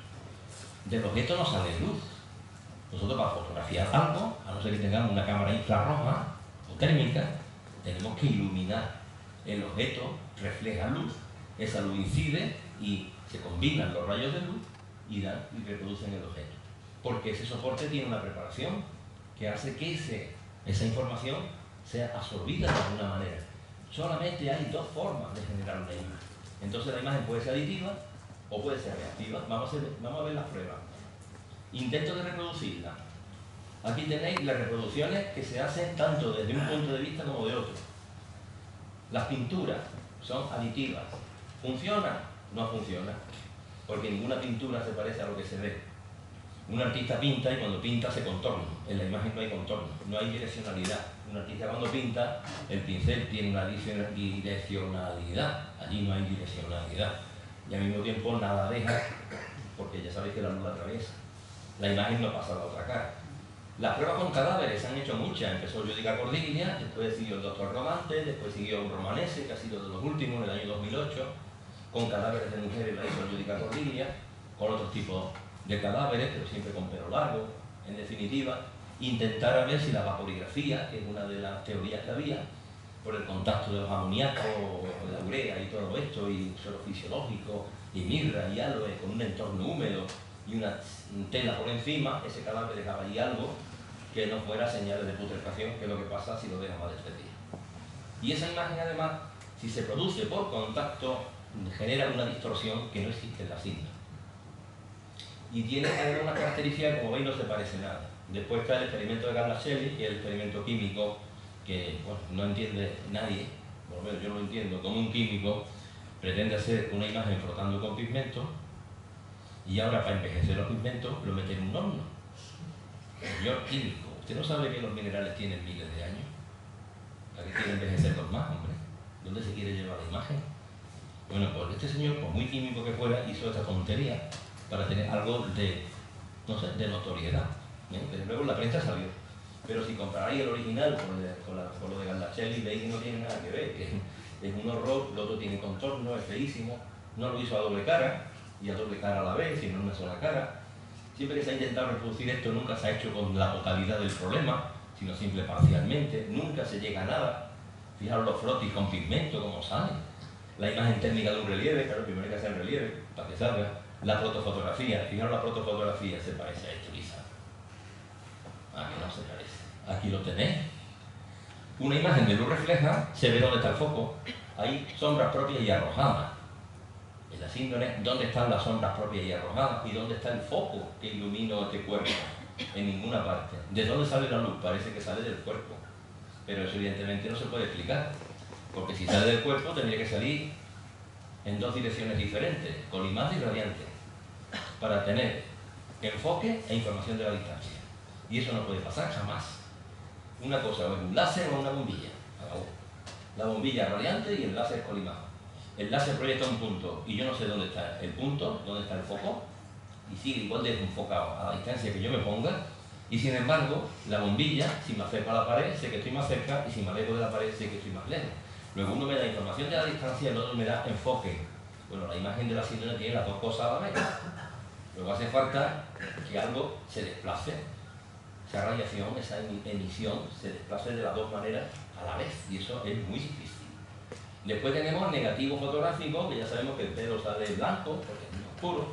Del objeto no sale luz. Nosotros para fotografiar algo, a no ser que tengamos una cámara infrarroja o térmica, tenemos que iluminar. El objeto refleja luz, esa luz incide y se combinan los rayos de luz y reproducen el objeto. Porque ese soporte tiene una preparación que hace que esa información sea absorbida de alguna manera. Solamente hay dos formas de generar una imagen. Entonces la imagen puede ser aditiva o puede ser reactiva. Vamos a ver las pruebas. Intento de reproducirla. Aquí tenéis las reproducciones que se hacen tanto desde un punto de vista como de otro. Las pinturas son aditivas. ¿Funcionan? No funcionan. Porque ninguna pintura se parece a lo que se ve. Un artista pinta y cuando pinta se contorna. En la imagen no hay contorno, no hay direccionalidad. Un artista cuando pinta, el pincel tiene una direccionalidad. Allí no hay direccionalidad. Y al mismo tiempo nada deja, porque ya sabéis que la luz la atraviesa. La imagen no pasa a la otra cara. Las pruebas con cadáveres se han hecho muchas. Empezó Giudica Cordiglia, después siguió el doctor Romante, después siguió un Romanese, que ha sido de los últimos, en el año 2008. Con cadáveres de mujeres la hizo Giudica Cordiglia, con otros tipos de cadáveres, pero siempre con pelo largo. En definitiva, intentar a ver si la vaporigrafía, que es una de las teorías que había, por el contacto de los amoníacos, la urea y todo esto, y suelo fisiológico, y mirra y aloe, con un entorno húmedo y una tela por encima, ese cadáver dejaba ahí algo que no fuera señales de putrefacción, que es lo que pasa si lo deja más de 3 días. Y esa imagen, además, si se produce por contacto, genera una distorsión que no existe en la cinta. Y tiene una característica, como veis, no se parece nada. Después está el experimento de Garda-Shelley, que es el experimento químico que bueno, no entiende nadie, por lo menos yo no lo entiendo, como un químico pretende hacer una imagen frotando con pigmento y ahora para envejecer los pigmentos lo mete en un horno. Señor químico, ¿usted no sabe que los minerales tienen miles de años? ¿Para qué quiere envejecerlos más, hombre? ¿Dónde se quiere llevar la imagen? Bueno, pues este señor, por muy químico que fuera, hizo esta tontería para tener algo de, no sé, de notoriedad. Desde luego la prensa salió. Pero si comparáis el original con lo de Garda-Shelley, veis que no tiene nada que ver, que es un horror, el otro tiene contorno, es feísimo, no lo hizo a doble cara, y a doble cara a la vez, sino en una sola cara. Siempre que se ha intentado reproducir esto, nunca se ha hecho con la totalidad del problema, sino simple parcialmente, nunca se llega a nada. Fijaros los frotis con pigmento, como salen. La imagen térmica de un relieve, claro, primero hay que hacer el relieve, para que salga. La protofotografía, fijaros la protofotografía, se parece a esto, quizá. Aquí no se parece. Aquí lo tenéis. Una imagen de luz refleja, se ve dónde está el foco. Hay sombras propias y arrojadas. En la síndrome, ¿dónde están las sombras propias y arrojadas? ¿Y dónde está el foco que ilumina este cuerpo? En ninguna parte. ¿De dónde sale la luz? Parece que sale del cuerpo. Pero eso evidentemente no se puede explicar. Porque si sale del cuerpo tendría que salir en dos direcciones diferentes, colimante y radiante, para tener enfoque e información de la distancia. Y eso no puede pasar jamás. Una cosa, o es un láser o una bombilla. La bombilla radiante y el láser colimado. El láser proyecta un punto y yo no sé dónde está el punto, dónde está el foco, y sigue igual de enfocado a la distancia que yo me ponga, y sin embargo, la bombilla, si me acerco a la pared, sé que estoy más cerca, y si me alejo de la pared, sé que estoy más lejos. Luego uno me da información de la distancia y el otro me da enfoque. Bueno, la imagen de la síndrome tiene las dos cosas a la vez. Luego hace falta que algo se desplace, esa radiación, esa emisión, se desplace de las dos maneras a la vez, y eso es muy difícil. Después tenemos el negativo fotográfico, que ya sabemos que el pelo sale blanco, porque es muy oscuro.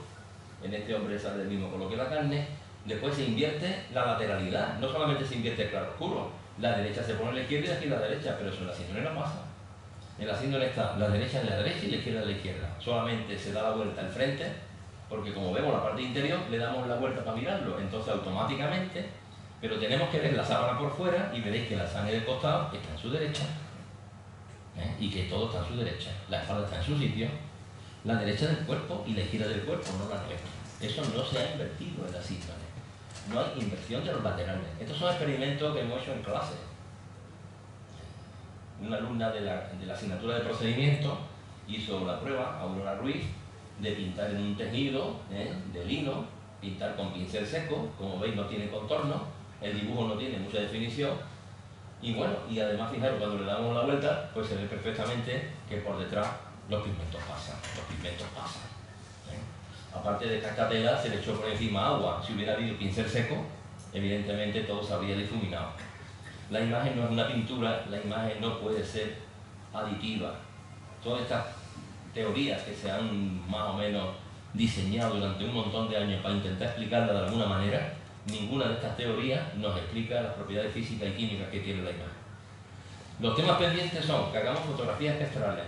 En este hombre sale del mismo color que la carne. Después se invierte la lateralidad, no solamente se invierte el claro-oscuro, la derecha se pone a la izquierda y aquí la derecha, pero eso en la síndrome no pasa. En la síndrome está la derecha en la derecha y la izquierda en la izquierda. Solamente se da la vuelta al frente, porque como vemos la parte interior, le damos la vuelta para mirarlo, entonces automáticamente, pero tenemos que ver la sábana por fuera y veréis que la sangre del costado está en su derecha. Y que todo está en su derecha, la espalda está en su sitio, la derecha del cuerpo y la izquierda del cuerpo, no la nuestra. Eso no se ha invertido en la síndrome. No hay inversión de los laterales. Estos son experimentos que hemos hecho en clase. Una alumna de la asignatura de procedimiento hizo la prueba, Aurora Ruiz, de pintar en un tejido de lino, pintar con pincel seco, como veis no tiene contorno, el dibujo no tiene mucha definición, y bueno, y además fijaros, cuando le damos la vuelta, pues se ve perfectamente que por detrás los pigmentos pasan. Aparte de esta tela, se le echó por encima agua. Si hubiera habido pincel seco, evidentemente todo se habría difuminado. La imagen no es una pintura, la imagen no puede ser aditiva. Todas estas teorías que se han más o menos diseñado durante un montón de años para intentar explicarla de alguna manera, ninguna de estas teorías nos explica las propiedades físicas y químicas que tiene la imagen. Los temas pendientes son que hagamos fotografías espectrales.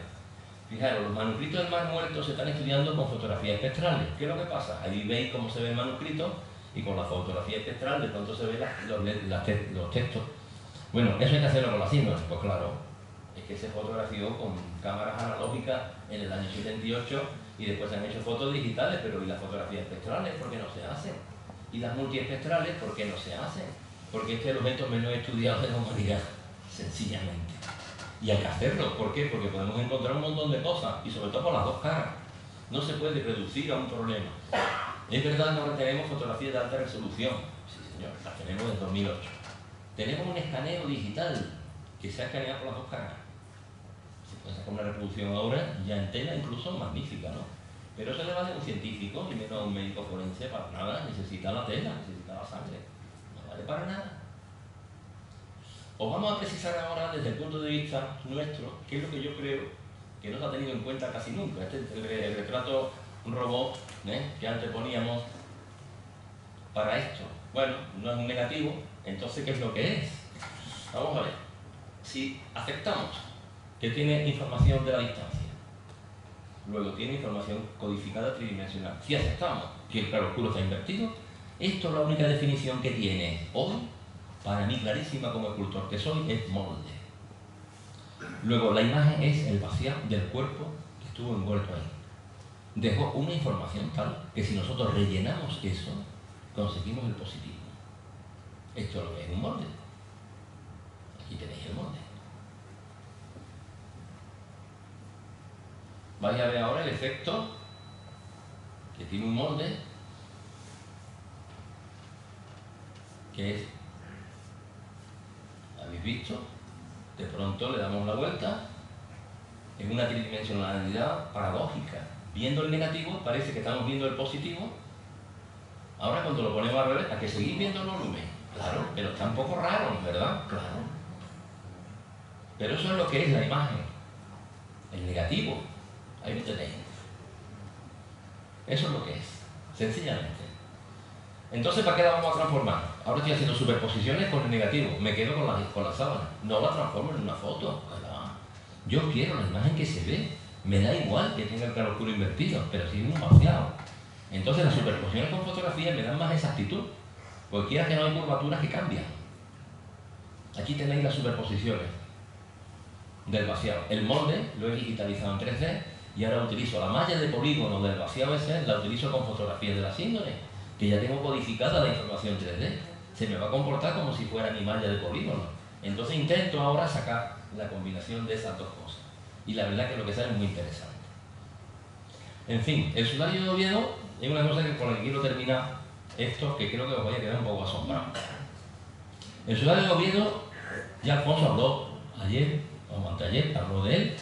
Fijaros, los manuscritos del Mar Muerto se están estudiando con fotografías espectrales. ¿Qué es lo que pasa? Ahí veis cómo se ve el manuscrito y con la fotografía espectral de pronto se ven los textos. Bueno, eso hay que hacerlo con la síndrome. Pues claro, es que se fotografió con cámaras analógicas en el año 78 y después se han hecho fotos digitales, pero ¿y las fotografías espectrales por qué no se hacen? ¿Y las multiespectrales por qué no se hacen? Porque este es el objeto menos estudiado de la humanidad, sencillamente. Y hay que hacerlo. ¿Por qué? Porque podemos encontrar un montón de cosas, y sobre todo por las dos caras. No se puede reducir a un problema. Es verdad que ahora tenemos fotografías de alta resolución. Sí, señor, las tenemos en 2008. Tenemos un escaneo digital que se ha escaneado por las dos caras. Se puede sacar una reproducción ahora ya en tela, incluso magnífica, ¿no? Pero eso le vale a un científico y menos a un médico forense para nada. Necesita la tela, necesita la sangre. No vale para nada. Os vamos a precisar ahora, desde el punto de vista nuestro, qué es lo que yo creo que no se ha tenido en cuenta casi nunca. Este es el retrato, un robot que antes poníamos para esto. Bueno, no es un negativo, entonces ¿qué es lo que es? Vamos a ver. Si aceptamos que tiene información de la distancia, luego tiene información codificada tridimensional. Si aceptamos que el claroscuro está invertido, esto es la única definición que tiene hoy, para mí clarísima como escultor que soy, es molde. Luego la imagen es el vaciado del cuerpo que estuvo envuelto ahí. Dejó una información tal que si nosotros rellenamos eso, conseguimos el positivo. Esto es lo que es un molde. Aquí tenéis el molde. Vais a ver ahora el efecto que tiene un molde, que es, ¿habéis visto? De pronto le damos la vuelta en una tridimensionalidad paradójica. Viendo el negativo parece que estamos viendo el positivo. Ahora cuando lo ponemos al revés, ¿a que seguís viendo el volumen? Claro, pero está un poco raro, ¿verdad? Claro. Pero eso es lo que es la imagen. El negativo. Ahí lo tenéis. Eso es lo que es, sencillamente. Entonces, ¿para qué la vamos a transformar? Ahora estoy haciendo superposiciones con el negativo. Me quedo con la sábana. No la transformo en una foto. Yo quiero la imagen que se ve. Me da igual que tenga el claroscuro invertido, pero si es un vaciado. Entonces, las superposiciones con fotografía me dan más exactitud. Porque quiera que no hay curvaturas que cambian. Aquí tenéis las superposiciones del vaciado. El molde lo he digitalizado en 3D y ahora utilizo la malla de polígono del vaciado ese, la utilizo con fotografías de la síndrome, que ya tengo codificada la información 3D. Se me va a comportar como si fuera mi malla de polígono. Entonces intento ahora sacar la combinación de esas dos cosas. Y la verdad que lo que sale es muy interesante. En fin, el sudario de Oviedo es una cosa con la que quiero terminar esto, que creo que os vaya a quedar un poco asombrados. El sudario de Oviedo, ya Alfonso habló ayer, o anteayer, habló de él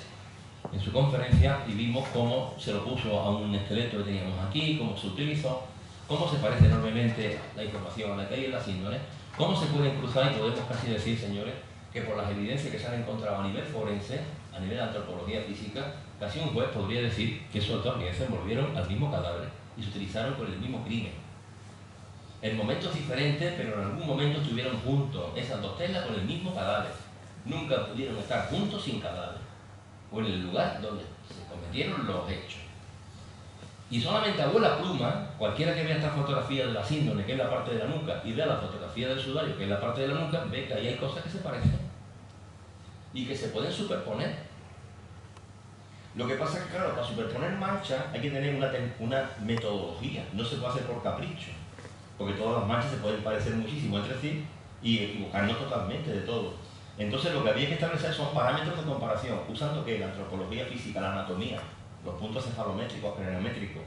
en su conferencia y vimos cómo se lo puso a un esqueleto que teníamos aquí, cómo se utilizó, cómo se parece enormemente la información a la que hay en la síndrome, cómo se pueden cruzar y podemos casi decir, señores, que por las evidencias que se han encontrado a nivel forense, a nivel de antropología física, casi un juez podría decir que esos dos se envolvieron al mismo cadáver y se utilizaron con el mismo crimen. En momentos diferentes, pero en algún momento estuvieron juntos esas dos telas con el mismo cadáver. Nunca pudieron estar juntos sin cadáver, o en el lugar donde se cometieron los hechos. Y solamente a vuela pluma, cualquiera que vea esta fotografía de la síndrome, que es la parte de la nuca, y vea la fotografía del sudario, que es la parte de la nuca, ve que ahí hay cosas que se parecen y que se pueden superponer. Lo que pasa es que, claro, para superponer manchas hay que tener una metodología, no se puede hacer por capricho, porque todas las manchas se pueden parecer muchísimo entre sí y equivocarnos totalmente de todo. Entonces lo que había que establecer son parámetros de comparación, usando que la antropología física, la anatomía, los puntos cefalométricos, craneométricos,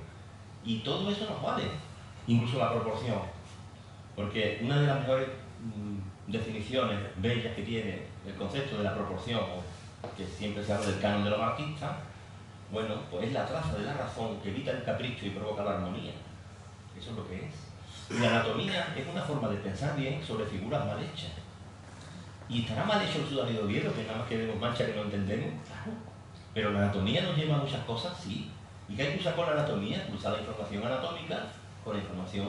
y todo eso nos vale, incluso la proporción, porque una de las mejores definiciones bellas que tiene el concepto de la proporción, que siempre se habla del canon de los artistas, bueno, pues es la traza de la razón que evita el capricho y provoca la armonía. Eso es lo que es. Y la anatomía es una forma de pensar bien sobre figuras mal hechas. ¿Y estará mal hecho el sudario de Oviedo, que nada más que vemos manchas que no entendemos? Claro. Pero la anatomía nos lleva a muchas cosas, sí. ¿Y qué hay que usar con la anatomía? Usar la información anatómica con la información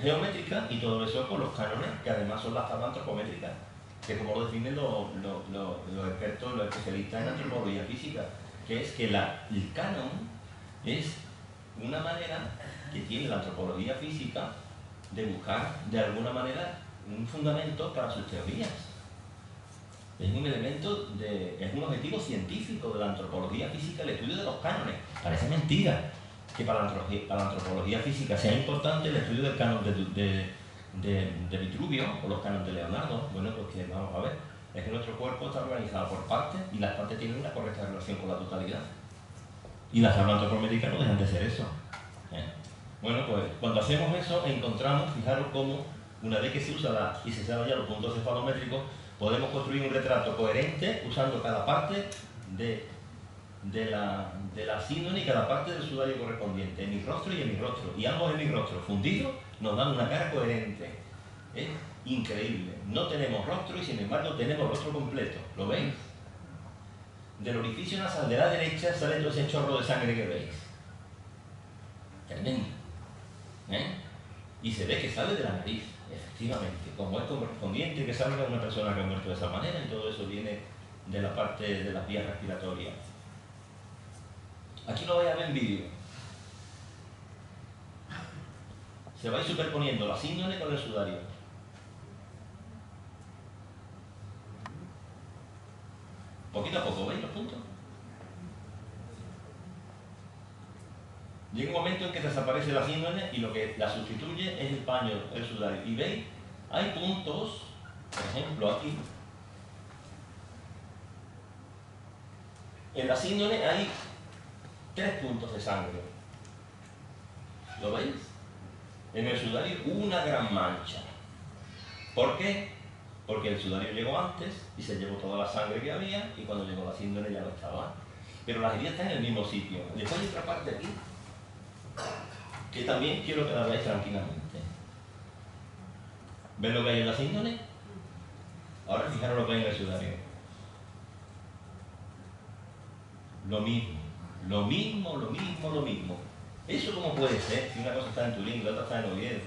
geométrica y todo eso con los cánones, que además son las tablas antropométricas, que como lo definen los expertos, los especialistas en antropología física, que es que el canon es una manera que tiene la antropología física de buscar de alguna manera un fundamento para sus teorías. Es un elemento, es un objetivo científico de la antropología física, el estudio de los cánones. Parece mentira que para la antropología física sea importante el estudio del canon de Vitruvio o los cánones de Leonardo. Bueno, pues que vamos a ver, es que nuestro cuerpo está organizado por partes y las partes tienen una correcta relación con la totalidad. Y las tablas antropométricas no dejan de ser eso. Bueno, pues cuando hacemos eso encontramos, fijaros cómo una vez que se usa y se saben ya los puntos cefalométricos, podemos construir un retrato coherente usando cada parte de la síndrome y cada parte del sudario correspondiente, en mi rostro y en mi rostro. Y ambos en mi rostro fundidos nos dan una cara coherente. Es increíble. No tenemos rostro y sin embargo tenemos rostro completo. ¿Lo veis? Del orificio nasal de la derecha sale todo ese chorro de sangre que veis. Tremendo. Y se ve que sale de la nariz, efectivamente, como es correspondiente que salga una persona que ha muerto de esa manera, y todo eso viene de la parte de las vías respiratorias. Aquí lo vais a ver en vídeo. Se va a ir superponiendo la síndrome con el sudario. Poquito a poco, ¿veis los puntos? Llega un momento en que desaparece la síndrome y lo que la sustituye es el paño, el sudario. Y veis, hay puntos, por ejemplo aquí, en la síndrome hay 3 puntos de sangre. ¿Lo veis? En el sudario una gran mancha. ¿Por qué? Porque el sudario llegó antes y se llevó toda la sangre que había y cuando llegó la síndrome ya no estaba. Pero las heridas están en el mismo sitio. Después hay otra parte aquí que también quiero que la veáis tranquilamente. ¿Ven lo que hay en la síndrome? Ahora fijaros lo que hay en el sudario. Lo mismo, lo mismo, lo mismo, lo mismo. ¿Eso cómo puede ser? Si una cosa está en Turín y la otra está en Oviedo.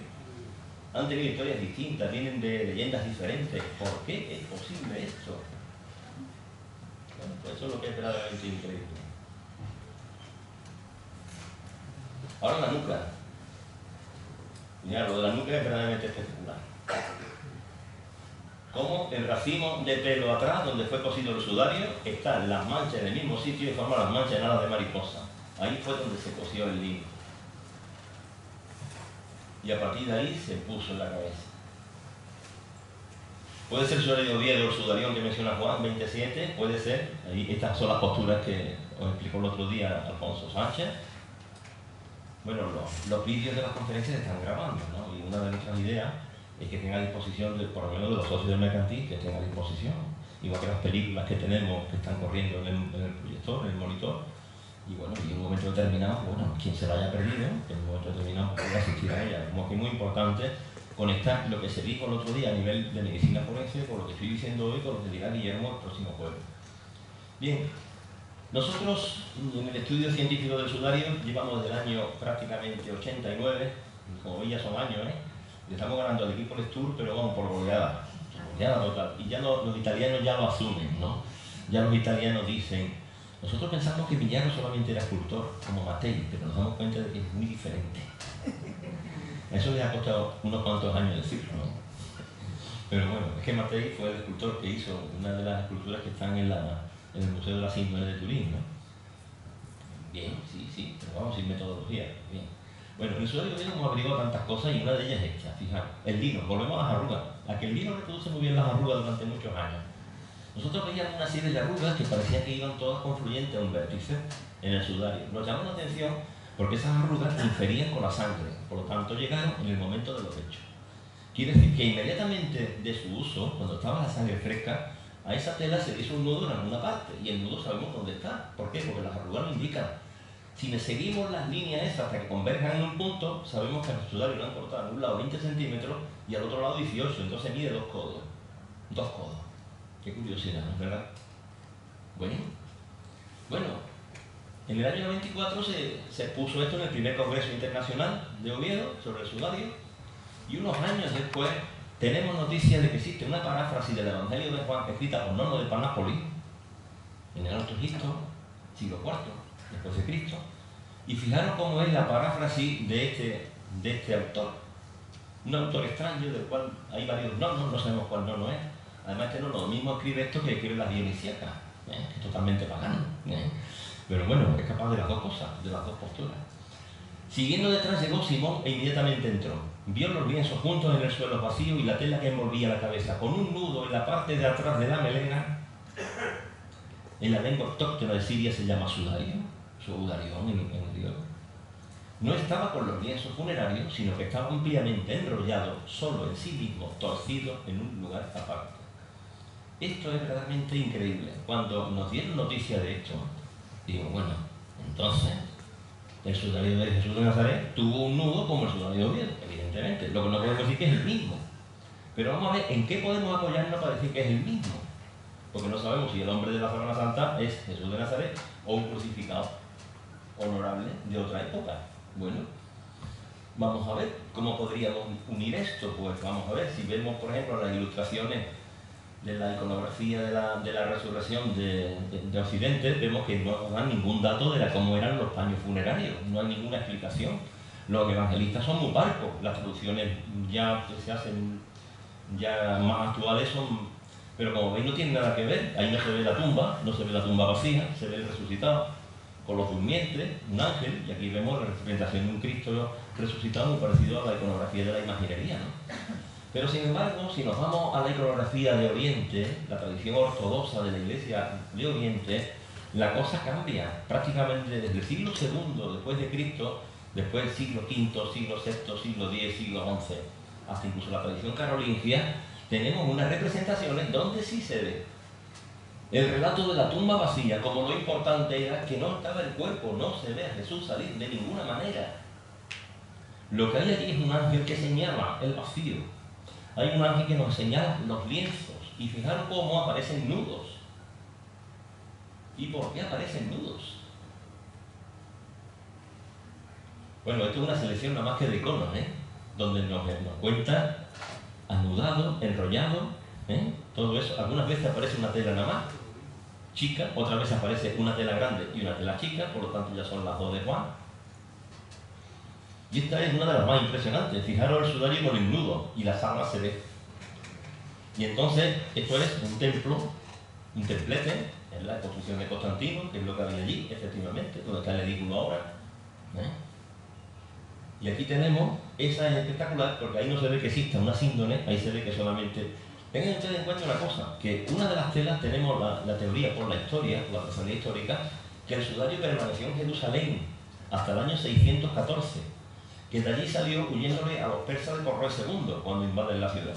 Han tenido historias distintas, vienen de leyendas diferentes. ¿Por qué es posible esto? Bueno, pues eso es lo que es verdaderamente increíble. Ahora la nuca. Ya, lo de la nuca es verdaderamente espectacular. Como el racimo de pelo atrás, donde fue cosido el sudario, están las manchas en el mismo sitio y forman las manchas en alas de mariposa. Ahí fue donde se cosió el lino. Y a partir de ahí se puso en la cabeza. Puede ser el sudario de Oviedo, el sudarión que menciona Juan 27, puede ser. Ahí, estas son las posturas que os explicó el otro día Alfonso Sánchez. Bueno, los vídeos de las conferencias se están grabando, ¿no? Y una de nuestras ideas es que tenga a disposición, por lo menos de los socios del mercantil, que tenga a disposición, igual que las películas que tenemos que están corriendo en el proyector, en el monitor. Y bueno, y en un momento determinado, bueno, quien se la haya perdido, en un momento determinado puede asistir a ella. Como que es muy importante conectar lo que se dijo el otro día a nivel de medicina forense con lo que estoy diciendo hoy, con lo que dirá Guillermo el próximo jueves. Bien, nosotros en el estudio científico del sudario llevamos desde el año prácticamente 89, como veis ya son años, le estamos ganando al equipo Lestur, pero vamos por goleada total. Y ya los italianos ya lo asumen, ¿no? Ya los italianos dicen. Nosotros pensamos que Villaro solamente era escultor, como Mattei, pero nos damos cuenta de que es muy diferente. Eso les ha costado unos cuantos años decirlo, ¿no? Pero bueno, es que Mattei fue el escultor que hizo una de las esculturas que están en el Museo de la Síndrome de Turín, ¿no? Bien, sí, pero vamos sin metodología, bien. Bueno, en el sudario hemos averiguado tantas cosas y una de ellas es esta, fijaros, el lino, volvemos a las arrugas. A que el lino reproduce muy bien las arrugas durante muchos años. Nosotros veíamos una serie de arrugas que parecía que iban todas confluyentes a un vértice en el sudario. Nos llamó la atención porque esas arrugas inferían con la sangre, por lo tanto llegaron en el momento de los hechos. Quiere decir que inmediatamente de su uso, cuando estaba la sangre fresca, a esa tela se hizo un nudo en alguna parte y el nudo sabemos dónde está. ¿Por qué? Porque las arrugas lo indican. Si le seguimos las líneas esas hasta que converjan en un punto, sabemos que el sudario lo han cortado en un lado 20 centímetros y al otro lado 18, entonces mide 2 codos. 2 codos. Qué curiosidad, ¿no es verdad? Bueno, en el año 94 se puso esto en el primer Congreso Internacional de Oviedo sobre el sudario y unos años después tenemos noticias de que existe una paráfrasis del Evangelio de Juan escrita por Nono de Panápoli en el Alto Egipto, siglo IV después de Cristo, y fijaros cómo es la paráfrasis de este autor, un autor extraño del cual hay varios nonos, no sabemos cuál nono es. Además que no lo mismo escribe esto que escribe las dionisíacas, que es totalmente pagano. Pero bueno, es capaz de las dos cosas, de las dos posturas. Siguiendo detrás llegó Simón e inmediatamente entró. Vio los lienzos juntos en el suelo vacío y la tela que envolvía la cabeza, con un nudo en la parte de atrás de la melena. En la lengua autóctona de Siria se llama sudario, sudarión en griego. no estaba con los lienzos funerarios, sino que estaba ampliamente enrollado, solo en sí mismo, torcido en un lugar aparte. Esto es verdaderamente increíble. Cuando nos dieron noticia de esto, digo, bueno, entonces el sudario de Jesús de Nazaret tuvo un nudo como el sudario de Oviedo, evidentemente. Lo que no podemos decir que es el mismo. Pero vamos a ver en qué podemos apoyarnos para decir que es el mismo. Porque no sabemos si el hombre de la Semana Santa es Jesús de Nazaret o un crucificado honorable de otra época. Bueno, vamos a ver cómo podríamos unir esto. Pues vamos a ver, si vemos por ejemplo las ilustraciones de la iconografía de la resurrección de Occidente, vemos que no nos dan ningún dato de cómo eran los paños funerarios, no hay ninguna explicación. Los evangelistas son muy parcos, las traducciones ya que se hacen ya más actuales son, pero como veis no tienen nada que ver. Ahí no se ve la tumba, no se ve la tumba vacía, se ve el resucitado con los durmientes, un ángel, y aquí vemos la representación de un Cristo resucitado muy parecido a la iconografía de la imaginería, ¿no? Pero sin embargo, si nos vamos a la iconografía de Oriente, la tradición ortodoxa de la Iglesia de Oriente, la cosa cambia. Prácticamente desde el siglo II después de Cristo, después del siglo V, siglo VI, siglo X, siglo XI, hasta incluso la tradición carolingia, tenemos unas representaciones donde sí se ve el relato de la tumba vacía, como lo importante era que no estaba el cuerpo, no se ve a Jesús salir de ninguna manera. Lo que hay aquí es un ángel que señala el vacío. Hay un ángel que nos señala los lienzos. Y fijaros cómo aparecen nudos. ¿Y por qué aparecen nudos? Bueno, esto es una selección nada más que de iconos, donde nos cuenta anudado, enrollado, todo eso. Algunas veces aparece una tela nada más, chica, otras veces aparece una tela grande y una tela chica, por lo tanto ya son las dos de Juan. Y esta es una de las más impresionantes. Fijaros el sudario con el nudo y la sábana se ve. Y entonces, esto es un templo, un templete, en la construcción de Constantino, que es lo que había allí, efectivamente, donde está el edículo ahora. Y aquí tenemos, esa es espectacular, porque ahí no se ve que exista una síndone, ahí se ve que solamente... Tengan ustedes en cuenta una cosa, que una de las telas tenemos la teoría por la historia, por la personalidad histórica, que el sudario permaneció en Jerusalén hasta el año 614. Que de allí salió huyéndole a los persas de Correo II cuando invaden la ciudad.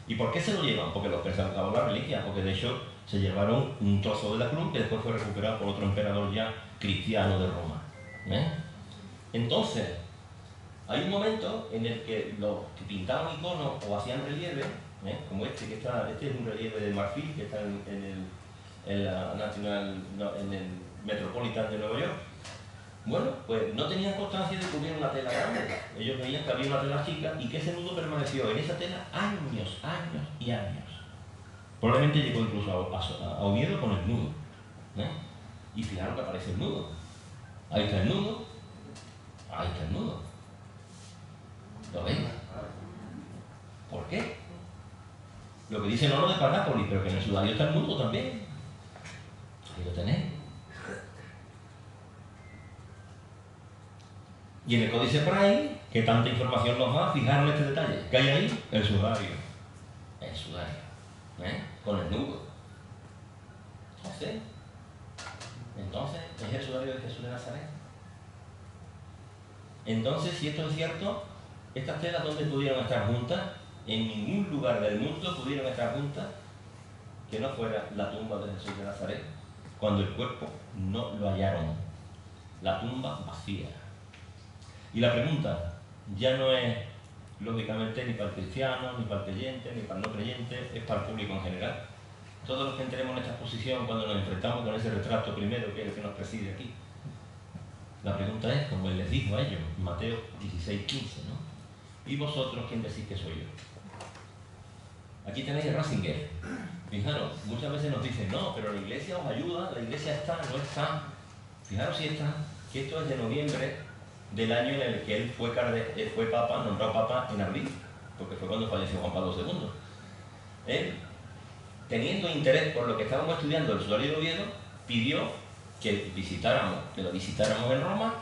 ¿Y por qué se lo llevan? Porque los persas buscaban la reliquia, porque de hecho se llevaron un trozo de la cruz que después fue recuperado por otro emperador ya cristiano de Roma. Entonces, hay un momento en el que los que pintaban iconos o hacían relieve, como este que está, este es un relieve de marfil que está en el Metropolitan de Nueva York. Bueno, pues no tenían constancia de que hubiera una tela grande. Ellos veían que había una tela chica y que ese nudo permaneció en esa tela años, años y años. Probablemente llegó incluso a Oviedo con el nudo. Y fijaros que aparece el nudo. Ahí está el nudo. Ahí está el nudo. ¿Lo veis? ¿Por qué? Lo que dice Nono de Panápolis, pero que en el sudario está el nudo también. Ahí lo tenéis. Y en el Códice Braille, que tanta información nos da, fijaros en este detalle. ¿Qué hay ahí? El sudario. El sudario. Con el nudo. Entonces, ¿es el sudario de Jesús de Nazaret? Entonces, si esto es cierto, estas telas, ¿dónde pudieron estar juntas? En ningún lugar del mundo pudieron estar juntas que no fuera la tumba de Jesús de Nazaret, cuando el cuerpo no lo hallaron. La tumba vacía. Y la pregunta ya no es, lógicamente, ni para el cristiano, ni para el creyente, ni para el no creyente, es para el público en general. Todos los que entremos en esta exposición, cuando nos enfrentamos con ese retrato primero, que es el que nos preside aquí, la pregunta es, como él les dijo a ellos, Mateo 16:15, ¿no? ¿Y vosotros quién decís que soy yo? Aquí tenéis a Ratzinger. Fijaros, muchas veces nos dicen, no, pero la iglesia os ayuda, la iglesia está, no está. Fijaros si está, que esto es de noviembre del año en el que él fue papa, nombrado papa en abril, porque fue cuando falleció Juan Pablo II. Él, teniendo interés por lo que estábamos estudiando el sudario de Oviedo, pidió que lo visitáramos en Roma,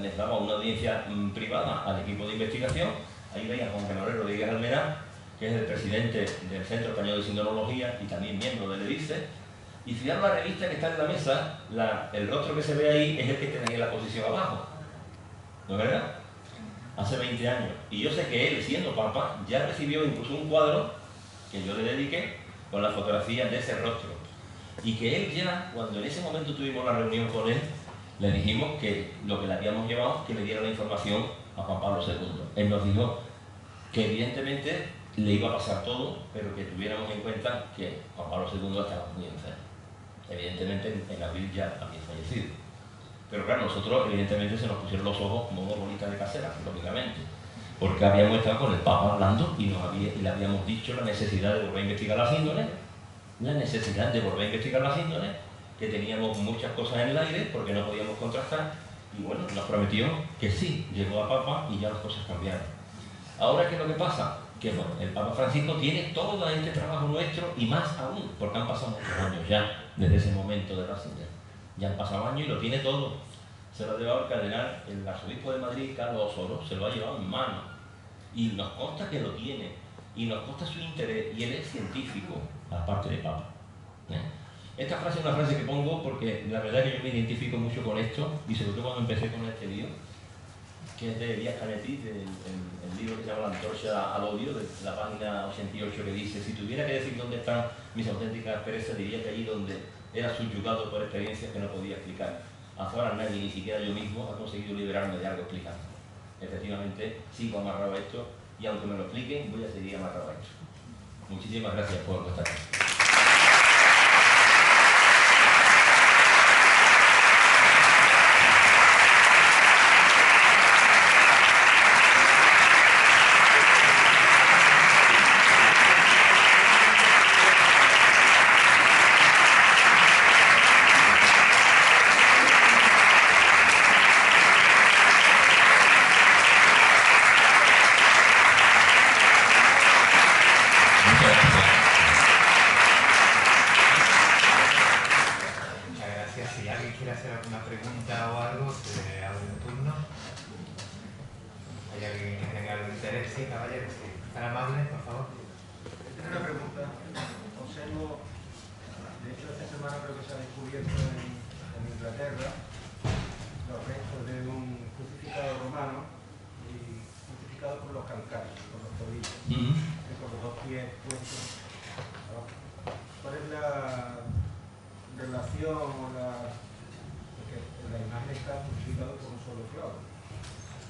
les daba una audiencia privada al equipo de investigación. Ahí veía a Juan Manuel Rodríguez Almená, que es el presidente del Centro Español de Sindonología y también miembro del EDICE. Y si dan la revista que está en la mesa, el rostro que se ve ahí es el que tenéis en la posición abajo. ¿no es verdad? Hace 20 años. Y yo sé que él, siendo papa, ya recibió incluso un cuadro que yo le dediqué con las fotografías de ese rostro. Y que él ya, cuando en ese momento tuvimos la reunión con él, le dijimos que lo que le habíamos llevado, que le diera la información a Juan Pablo II. Él nos dijo que evidentemente le iba a pasar todo, pero que tuviéramos en cuenta que Juan Pablo II estaba muy enfermo. Evidentemente en abril ya había fallecido. Pero claro, nosotros evidentemente se nos pusieron los ojos como una bolita de casera, lógicamente. Porque habíamos estado con el Papa hablando y le habíamos dicho la necesidad de volver a investigar las índoles, que teníamos muchas cosas en el aire porque no podíamos contrastar, y bueno, nos prometió que sí, llegó a Papa y ya las cosas cambiaron. Ahora, ¿qué es lo que pasa? Que bueno, el Papa Francisco tiene todo este trabajo nuestro y más aún, porque han pasado muchos años ya desde ese momento de Ratzinger. Ya han pasado años y lo tiene todo. Se lo ha llevado el cardenal, el arzobispo de Madrid, Carlos Osoro, se lo ha llevado en mano. Y nos consta que lo tiene, y nos consta su interés, y él es científico, aparte de Papa. Esta frase es una frase que pongo porque la verdad es que yo me identifico mucho con esto, y sobre todo cuando empecé con este lío, que es de Díaz Canetti, el libro que se llama La antorcha al odio, de la página 88, que dice: si tuviera que decir dónde están mis auténticas perezas, diría que allí donde era subyugado por experiencias que no podía explicar. Ahora nadie, ni siquiera yo mismo, ha conseguido liberarme de algo explicando. Efectivamente, sigo amarrado a esto, y aunque me lo expliquen, voy a seguir amarrado a esto. Muchísimas gracias por vuestra atención.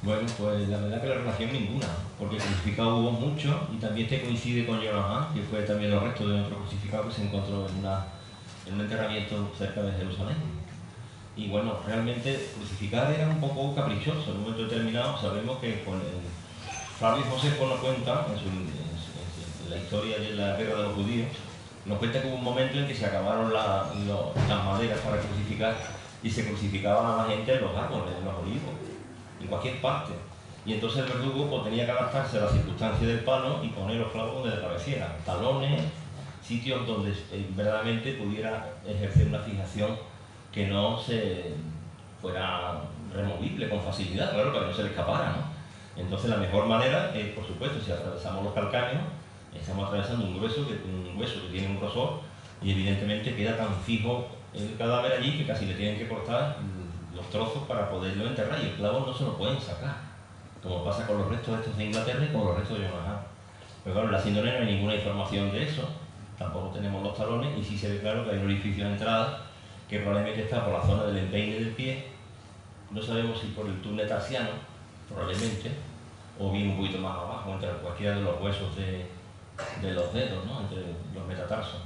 Bueno, pues la verdad que la relación ninguna, porque crucificado hubo muchos, y también este coincide con Jonathan, que fue también los restos de otro crucificado que se encontró en un enterramiento cerca de Jerusalén. Y bueno, realmente crucificar era un poco caprichoso. En un momento determinado sabemos que con Flavio Josefo nos cuenta, en la historia de la guerra de los judíos, nos cuenta que hubo un momento en que se acabaron las maderas para crucificar y se crucificaban a la gente en los árboles, en los olivos, en cualquier parte. Y entonces el verdugo pues, tenía que adaptarse a la circunstancia del palo y poner los clavos donde le parecieran, talones, sitios donde verdaderamente pudiera ejercer una fijación que no se fuera removible con facilidad, claro, para que no se le escapara, ¿no? Entonces la mejor manera es, por supuesto, si atravesamos los calcáneos, estamos atravesando un hueso que tiene un grosor y evidentemente queda tan fijo el cadáver allí que casi le tienen que cortar los trozos para poderlo enterrar, y el clavo no se lo pueden sacar, como pasa con los restos estos de Inglaterra y con los restos de Jonathan. Pero claro, en la síndrome no hay ninguna información de eso, tampoco tenemos los talones, y sí se ve claro que hay un orificio de entrada que probablemente está por la zona del empeine del pie, no sabemos si por el túnel tarsiano, probablemente, o bien un poquito más abajo, entre cualquiera de los huesos de los dedos, ¿no? Entre los metatarsos.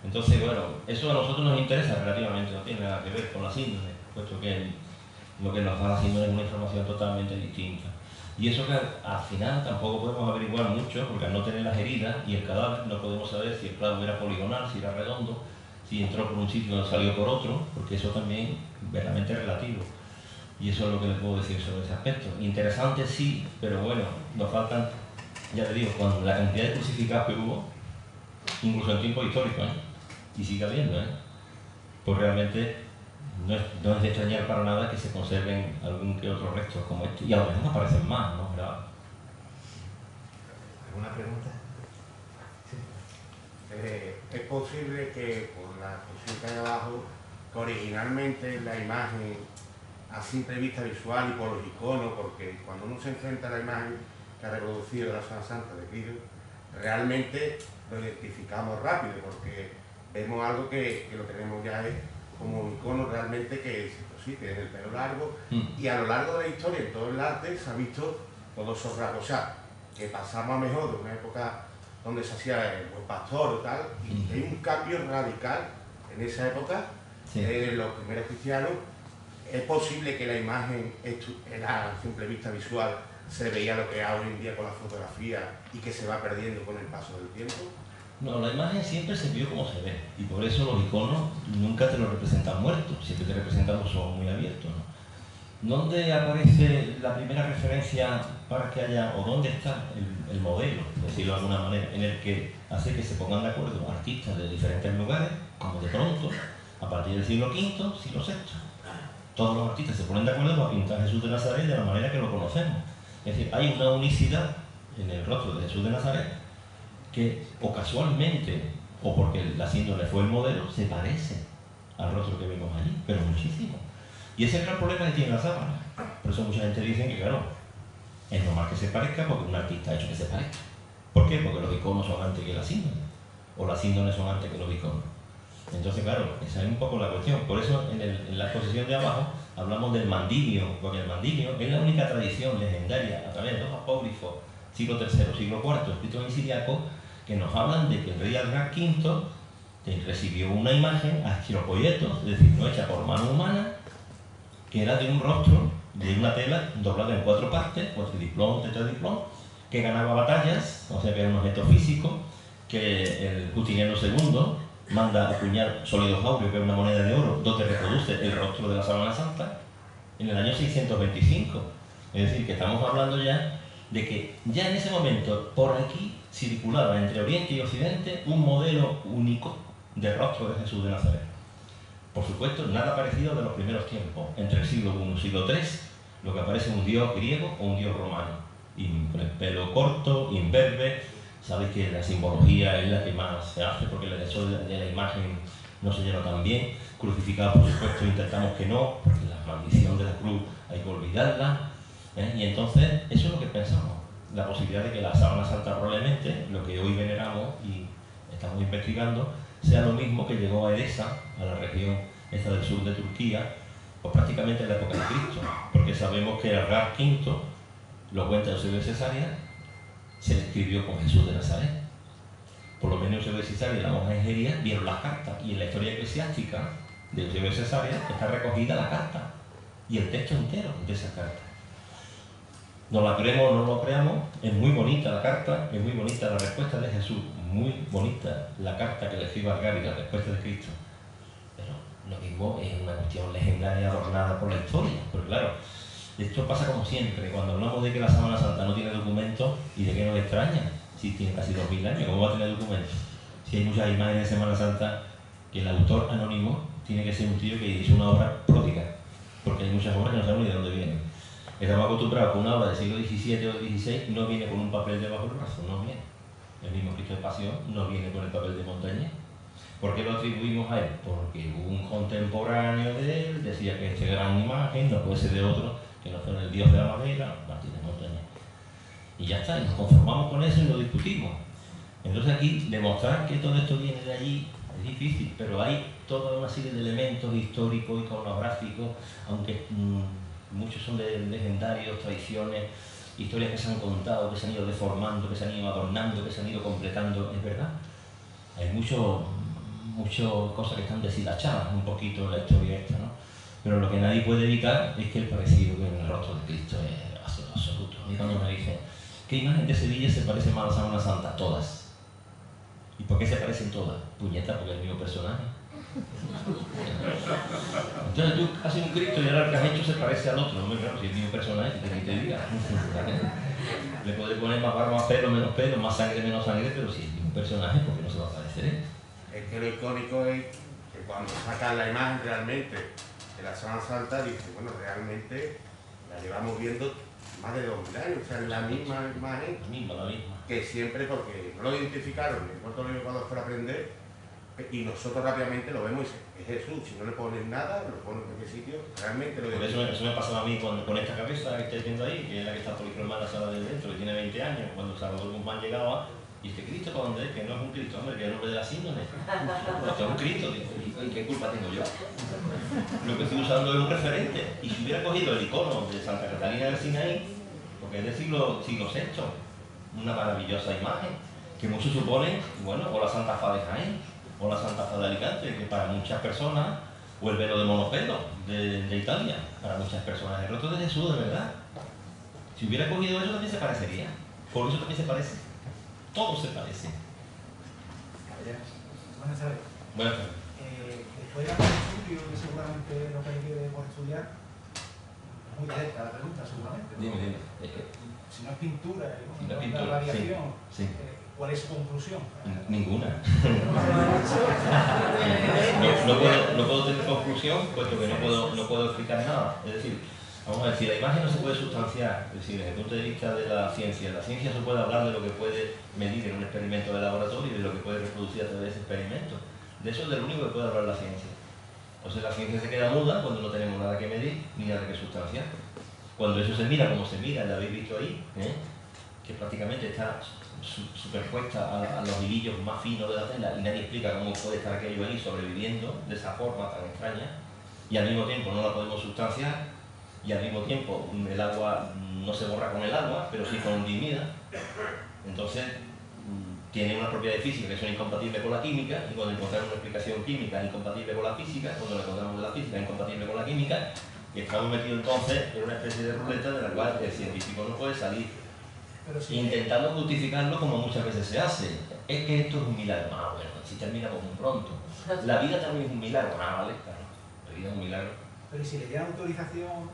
Entonces, bueno, eso a nosotros nos interesa relativamente, no tiene nada que ver con la síndrome, puesto que lo que nos da la síndrome es una información totalmente distinta. Y eso que al final tampoco podemos averiguar mucho, porque al no tener las heridas y el cadáver no podemos saber si el clavo era poligonal, si era redondo, si entró por un sitio o salió por otro, porque eso también es verdaderamente relativo. Y eso es lo que les puedo decir sobre ese aspecto. Interesante sí, pero bueno, nos faltan, ya te digo, con la cantidad de crucificados que hubo, incluso en tiempos históricos, y sigue habiendo, pues realmente no es de extrañar para nada que se conserven algún que otro restos como este, y a lo mejor aparecen más, ¿no? ¿Alguna pregunta? Sí. Es posible que por la cosita de abajo, que originalmente la imagen a simple vista visual y por los iconos, porque cuando uno se enfrenta a la imagen que ha reproducido de la Semana Santa de Cristo, realmente lo identificamos rápido, porque vemos algo que lo tenemos ya como un icono realmente que es, pues sí, tiene el pelo largo, y a lo largo de la historia, en todo el arte, se ha visto todos esos rasgos. O sea, que pasamos a mejor de una época donde se hacía el buen pastor o tal, y hay un cambio radical en esa época. Sí. Los primeros cristianos, es posible que la imagen era a simple vista visual, se veía lo que hay hoy en día con la fotografía y que se va perdiendo con el paso del tiempo. No, la imagen siempre se vio como se ve, y por eso los iconos nunca te lo representan muerto, siempre te representan los ojos muy abiertos, ¿no? ¿Dónde aparece la primera referencia para que haya, o dónde está el modelo, decirlo de alguna manera, en el que hace que se pongan de acuerdo artistas de diferentes lugares, como de pronto, a partir del siglo V, siglo VI, todos los artistas se ponen de acuerdo para pintar a Jesús de Nazaret de la manera que lo conocemos? Es decir, hay una unicidad en el rostro de Jesús de Nazaret que, o casualmente, o porque la síndrome fue el modelo, se parece al rostro que vemos allí, pero muchísimo. Y ese es el gran problema que tiene la sábana. Por eso mucha gente dice que, claro, es normal que se parezca porque un artista ha hecho que se parezca. ¿Por qué? Porque los iconos son antes que la síndrome, o las síndromes son antes que los iconos. Entonces, claro, esa es un poco la cuestión. Por eso, en la exposición de abajo, hablamos del mandilio, porque el mandilio es la única tradición legendaria, a través de dos apócrifos, siglo III, siglo IV, escritos en siriaco, que nos hablan de que el rey Adrar V recibió una imagen a esquiropoietos, es decir, no hecha por mano humana, que era de un rostro, de una tela doblada en 4 partes, cuatridiplón, tetradiplón, que ganaba batallas, o sea que era un objeto físico, que el Justiniano II manda a acuñar sólidos áureos, que es una moneda de oro, donde reproduce el rostro de la Sábana Santa, en el año 625. Es decir, que estamos hablando ya de que ya en ese momento, por aquí, circulaba entre Oriente y Occidente un modelo único de rostro de Jesús de Nazaret. Por supuesto, nada parecido de los primeros tiempos. Entre el siglo I y el siglo III, lo que aparece es un dios griego o un dios romano. Y con el pelo corto, imberbe. Sabéis que la simbología es la que más se hace, porque el hecho de la imagen no se lleva tan bien. Crucificada, por supuesto, intentamos que no, porque la maldición de la cruz hay que olvidarla. Y entonces, eso es lo que pensamos. La posibilidad de que la Sábana Santa, probablemente, lo que hoy veneramos y estamos investigando, sea lo mismo que llegó a Edesa, a la región esta del sur de Turquía, pues prácticamente en la época de Cristo, porque sabemos que Adrar V, lo cuenta Eusebio de Cesarea, se escribió con Jesús de Nazaret. Por lo menos Eusebio de Cesarea y la monja Egeria vieron las cartas, y en la historia eclesiástica de Eusebio de Cesarea está recogida la carta y el texto entero de esa carta. No la creemos o no lo creamos, es muy bonita la carta, es muy bonita la respuesta de Jesús, muy bonita la carta que le escribe Adrar y la respuesta de Cristo. Pero lo mismo es una cuestión legendaria adornada por la historia, porque claro, esto pasa como siempre, cuando hablamos de que la Sábana Santa no tiene documentos, ¿y de qué nos extraña? Si tiene casi 2000 años, ¿cómo va a tener documentos? Si hay muchas imágenes de Semana Santa que el autor anónimo tiene que ser un tío que hizo una obra pródiga, porque hay muchas obras que no sabemos ni de dónde vienen. Estamos acostumbrados a que una obra del siglo XVII o XVI no viene con un papel debajo del brazo, no viene. El mismo Cristo de Pasión no viene con el papel de Montañés. ¿Por qué lo atribuimos a él? Porque un contemporáneo de él decía que esta gran imagen no puede ser de otro que no fuera el dios de la madera, Martín de Montañés. Y ya está, y nos conformamos con eso y lo discutimos. Entonces aquí demostrar que todo esto viene de allí es difícil, pero hay toda una serie de elementos históricos, iconográficos, aunque muchos son de legendarios, tradiciones, historias que se han contado, que se han ido deformando, que se han ido adornando, que se han ido completando, es verdad. Hay muchas cosas que están deshilachadas un poquito en la historia esta, ¿no? Pero lo que nadie puede evitar es que el parecido en el rostro de Cristo es absoluto. Y cuando me dicen, ¿qué imagen de Sevilla se parece más a la Sábana Santa? Todas. ¿Y por qué se parecen todas? Puñeta, porque es el mismo personaje. Entonces tú haces un Cristo y ahora el que has hecho se parece al otro, no, claro, si es el mismo personaje, que te diga. Le podés poner más barba, más pelo, más sangre, menos sangre, pero si es el mismo personaje, ¿por qué no se va a parecer? Es que lo icónico es que cuando sacan la imagen realmente de la Sábana Santa, dice, bueno, realmente la llevamos viendo más de 2000 años, o sea, es la misma imagen, La misma. que siempre, porque no lo identificaron, ni el cuarto libro cuando fue a aprender, Y nosotros rápidamente lo vemos y dice, es Jesús, si no le pones nada, lo pones en cualquier sitio, realmente lo Por eso me pasaba a mí con esta cabeza que estáis viendo ahí, que es la que está policromada en la sala de dentro, que tiene 20 años, cuando Salvador Guzmán llegaba, y dice, ¿Cristo para dónde es? Que no es un Cristo, hombre, que es el nombre de la síndrome. Esto es un Cristo, digo, ¿y qué culpa tengo yo? Lo que estoy usando es un referente. Y si hubiera cogido el icono de Santa Catalina del Sinaí, porque es del siglo VI, una maravillosa imagen, que muchos suponen, bueno, o la Santa Fa de Jaén, o la Santa Fa de Alicante, que para muchas personas, o el velo de monopelo de Italia, para muchas personas, el rostro de Jesús, de verdad. Si hubiera cogido eso también se parecería, por eso también se parece, todo se parece. Buenas tardes. Buenas tardes. Después de hacer un estudio, que seguramente lo que requiere por estudiar, muy directa la pregunta, seguramente, ¿no? Dime. Si no es pintura, Si no es una pintura, variación, sí. ¿cuál es su conclusión? Ninguna. No puedo tener conclusión, puesto que no puedo explicar nada. Es decir, vamos a decir, la imagen no se puede sustanciar. Es decir, desde el punto de vista de la ciencia se puede hablar de lo que puede medir en un experimento de laboratorio y de lo que puede reproducir a través de ese experimento. De eso es de lo único que puede hablar la ciencia. Entonces la ciencia se queda muda cuando no tenemos nada que medir ni nada que sustanciar. Cuando eso se mira como se mira, lo habéis visto ahí, que prácticamente está superpuesta a los hilillos más finos de la tela y nadie explica cómo puede estar aquello ahí sobreviviendo de esa forma tan extraña, y al mismo tiempo no la podemos sustanciar, y al mismo tiempo el agua no se borra con el agua, pero sí con dignidad. Entonces tiene unas propiedades físicas que son incompatibles con la química, y cuando encontramos una explicación química incompatible con la física, cuando la encontramos de la física incompatible con la química, y estamos metidos entonces en una especie de ruleta de la cual el científico no puede salir, intentando justificarlo como muchas veces se hace. Es que esto es un milagro. Ah, bueno, si terminamos muy pronto. La vida también es un milagro. Ah, vale, claro. La vida es un milagro. Pero si le dieran autorización,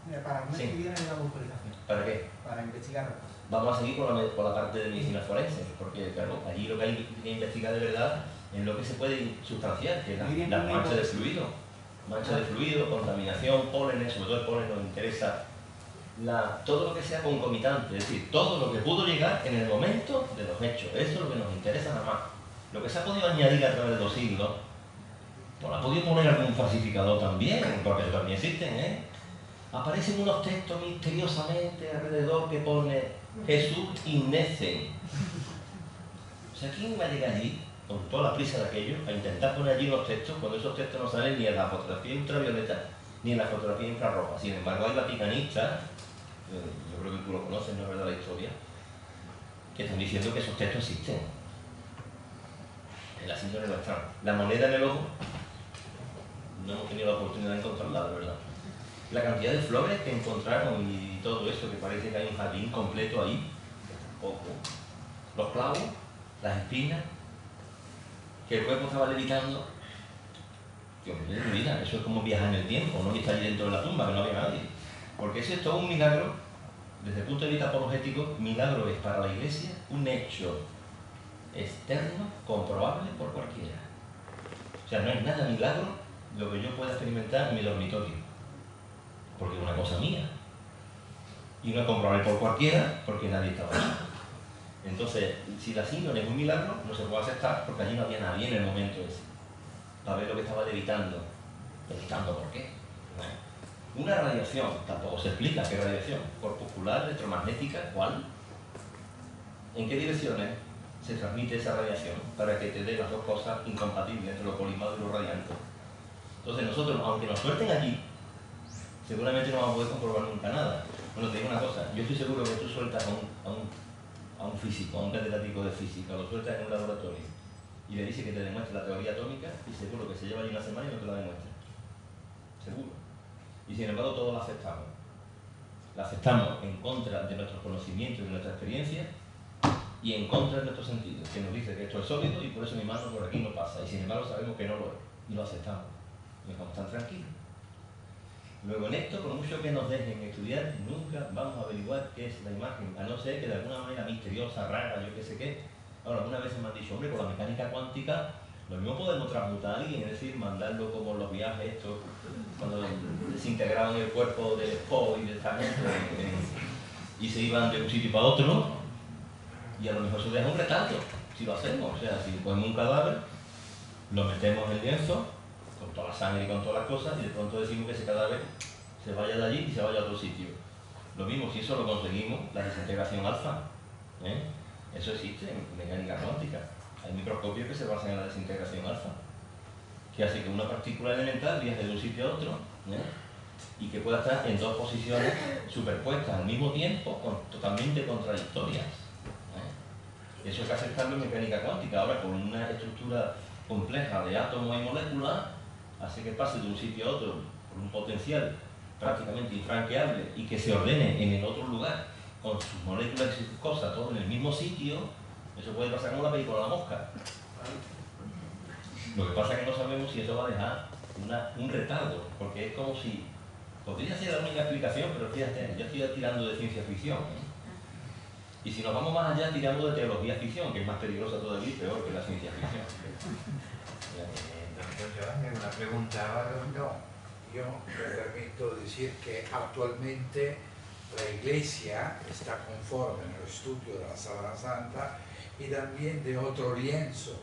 mira, para el mes que viene le damos autorización. ¿Para qué? Para investigar. Vamos a seguir con la parte de medicina forense, porque claro, allí lo que hay que investigar de verdad es lo que se puede sustanciar, que es la mancha de fluido. Mancha de fluido, contaminación, pólenes, sobre todo el polen nos interesa. Todo lo que sea concomitante, es decir, todo lo que pudo llegar en el momento de los hechos, eso es lo que nos interesa nada más. Lo que se ha podido añadir a través de los siglos, pues ha podido poner algún falsificador también, porque eso también existen, Aparecen unos textos misteriosamente alrededor que pone Jesús innecen. O sea, ¿quién va a llegar allí, con toda la prisa de aquello, a intentar poner allí unos textos, cuando esos textos no salen ni en la fotografía ultravioleta, ni en la fotografía infrarroja? Sin embargo, hay vaticanistas, yo creo que tú lo conoces, no es verdad la historia, que están diciendo que esos textos existen. En la síndrome no están. La moneda en el ojo, no hemos tenido la oportunidad de encontrarla, de verdad. La cantidad de flores que encontraron y todo eso, que parece que hay un jardín completo ahí, poco. Los clavos, las espinas, que el cuerpo estaba levitando. Dios mío, de mi vida, eso es como viajar en el tiempo, no que está allí dentro de la tumba, que no había nadie. Porque eso es todo un milagro, desde el punto de vista apologético, milagro es para la Iglesia un hecho externo, comprobable por cualquiera. O sea, no es nada milagro lo que yo pueda experimentar en mi dormitorio, porque es una cosa mía. Y no es comprobable por cualquiera, porque nadie estaba allí. Entonces, si la síndrome es un milagro, no se puede aceptar porque allí no había nadie en el momento ese, para ver lo que estaba levitando. ¿Levitando por qué? Bueno, una radiación, tampoco se explica qué radiación, corpuscular, electromagnética, ¿cuál? ¿En qué direcciones se transmite esa radiación para que te dé las dos cosas incompatibles entre lo colimado y lo radiante? Entonces nosotros, aunque nos suelten allí, seguramente no vamos a poder comprobar nunca nada. Bueno, te digo una cosa, yo estoy seguro que tú sueltas a un físico, a un catedrático de física, lo sueltas en un laboratorio y le dices que te demuestre la teoría atómica y seguro que se lleva allí una semana y no te la demuestra. Seguro. Y sin embargo todos la aceptamos. La aceptamos en contra de nuestros conocimientos y de nuestra experiencia y en contra de nuestros sentidos, que nos dice que esto es sólido y por eso mi mano por aquí no pasa. Y sin embargo sabemos que no lo es y lo aceptamos. Y estamos tan tranquilos. Luego en esto, por mucho que nos dejen estudiar, nunca vamos a averiguar qué es la imagen, a no ser que de alguna manera misteriosa, rara, yo qué sé qué. Ahora, algunas veces me han dicho, hombre, con la mecánica cuántica, lo mismo podemos transmutar a alguien, es decir, mandarlo como los viajes estos, cuando desintegraban el cuerpo de Poe y de esta gente, y se iban de un sitio para otro, y a lo mejor se deja un retardo, si lo hacemos, o sea, si cogemos un cadáver, lo metemos en el lienzo, con toda la sangre y con todas las cosas, y de pronto decimos que ese cadáver se vaya de allí y se vaya a otro sitio. Lo mismo, si eso lo conseguimos, la desintegración alfa, ¿eh? Eso existe en mecánica cuántica. Hay microscopios que se basan en la desintegración alfa, que hace que una partícula elemental viaje de un sitio a otro, ¿eh? Y que pueda estar en dos posiciones superpuestas al mismo tiempo, totalmente contradictorias, ¿eh? Eso hay que aceptarlo en mecánica cuántica. Ahora, con una estructura compleja de átomos y moléculas, hace que pase de un sitio a otro por un potencial prácticamente infranqueable y que se ordene en el otro lugar con sus moléculas y sus cosas, todo en el mismo sitio. Eso puede pasar como la película de la mosca. Lo que pasa es que no sabemos si eso va a dejar un retardo, porque es como si... Podría ser la única explicación, pero fíjate, yo estoy tirando de ciencia ficción, ¿eh? Y si nos vamos más allá, tirando de teología ficción, que es más peligrosa todavía y peor que la ciencia ficción. Doctor Joan, una pregunta. No, yo me permito decir que actualmente la Iglesia está conforme en el estudio de la Sábana Santa y también de otro lienzo,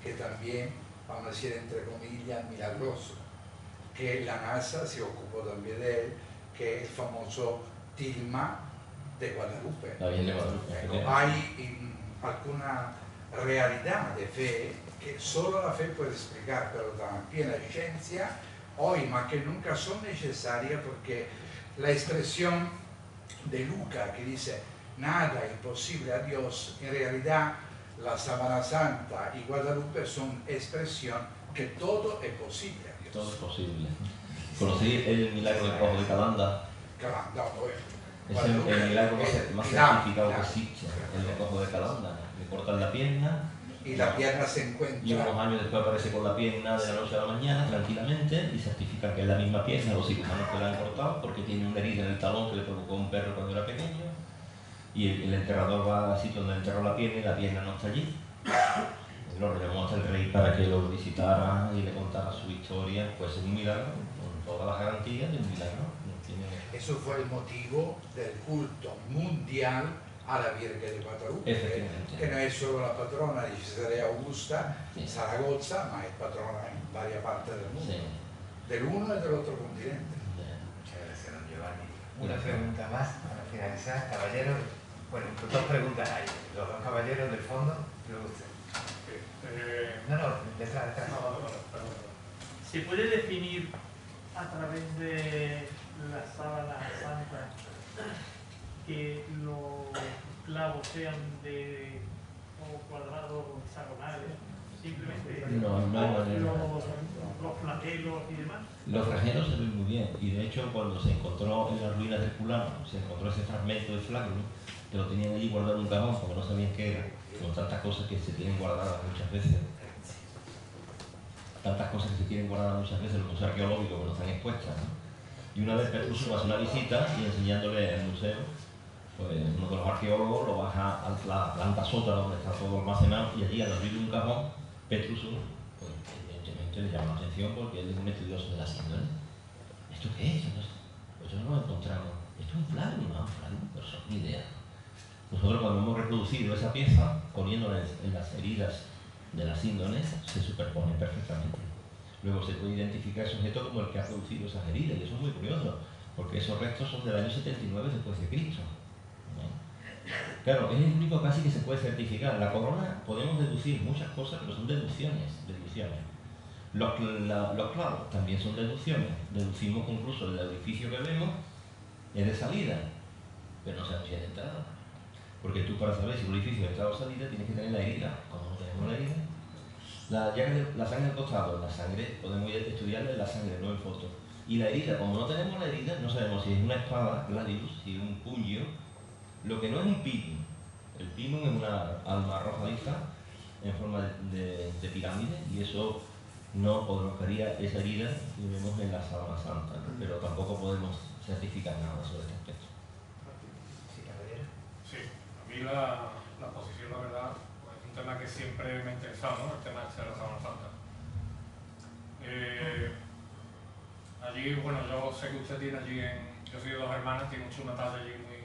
que también, vamos a decir entre comillas, milagroso, que la NASA se ocupó también de él, que es el famoso tilma de Guadalupe. La Virgen de Guadalupe. Hay alguna realidad de fe que solo la fe puede explicar, pero también la ciencia hoy más que nunca son necesarias, porque la expresión de Lucas que dice nada imposible a Dios, en realidad la Sábana Santa y Guadalupe son expresión que todo es posible a Dios. Todo es posible. Conocí el milagro del cojo de Calanda. Es el milagro más certificado que existe, el del cojo de Calanda. Le cortan la pierna y la pierna se encuentra. Y unos años después aparece con la pierna de la noche a la mañana, tranquilamente, y certifica que es la misma pierna, los cirujanos que la han cortado, porque tiene una herida en el talón que le provocó un perro cuando era pequeño. Y el enterrador va al sitio donde enterró la pierna y la pierna no está allí. Y lo llamó hasta el rey para que lo visitara y le contara su historia. Pues es un milagro, con todas las garantías del milagro. Eso fue el motivo del culto mundial a la Virgen de Guadalupe, que no es solo la patrona de Cesarea Augusta, sí, Zaragoza, ma es patrona en varias partes del mundo, sí, del uno y del otro continente. Muchas gracias, don Giovanni. Una pregunta más para finalizar, caballero. Bueno, dos preguntas hay. Los dos caballeros del fondo, luego usted. Detrás. ¿Se puede definir a través de la Sábana Santa que los clavos sean de cuadrados o hexagonales? Simplemente los flagelos y demás. Los flagelos se ven muy bien, y de hecho cuando se encontró en las ruinas de Herculano, se encontró ese fragmento de flagelo, que lo tenían allí guardado en un cajón porque no sabían qué era, con tantas cosas que se tienen guardadas muchas veces. Tantas cosas que se tienen guardadas muchas veces en los museos arqueológicos que no están expuestas, ¿no? Y una vez Petruso hace una visita y enseñándole el museo, pues uno de los arqueólogos lo baja a la planta sótana donde está todo almacenado, y allí al abrir un cajón, Petruso, pues evidentemente le llama la atención porque él es un estudioso de la síndrome. ¿Esto qué es? Pues yo no lo encontramos. ¿Esto es un flagelo? No, un flagelo, pero eso ni idea. Nosotros cuando hemos reproducido esa pieza, poniéndola en las heridas de las índones, se superponen perfectamente. Luego se puede identificar ese objeto como el que ha producido esas heridas, y eso es muy curioso, porque esos restos son del año 79 después de Cristo. Claro, es el único casi que se puede certificar. La corona podemos deducir muchas cosas, pero son deducciones. Los clavos también son deducciones. Deducimos que incluso el edificio que vemos es de salida, pero no sabemos si es de entrada. Porque tú, para saber si un edificio es de entrada o salida, tienes que tener la herida. Como no tenemos la herida, la sangre al costado, la sangre podemos estudiarla en la sangre, no en fotos. Y la herida, como no tenemos la herida, no sabemos si es una espada, gladius, si es un puño. Lo que no es un pilum. El pilum es una alma arrojadiza en forma de pirámide, y eso no provocaría esa herida que vemos en la Sábana Santa, ¿no? Pero tampoco podemos certificar nada sobre este aspecto. Sí, caballero. Sí, a mí la posición, la verdad, pues, es un tema que siempre me ha interesado, ¿no? El tema de la Sábana Santa. Allí, bueno, yo sé que usted tiene allí yo soy de Dos Hermanas, tiene mucho una talla allí muy...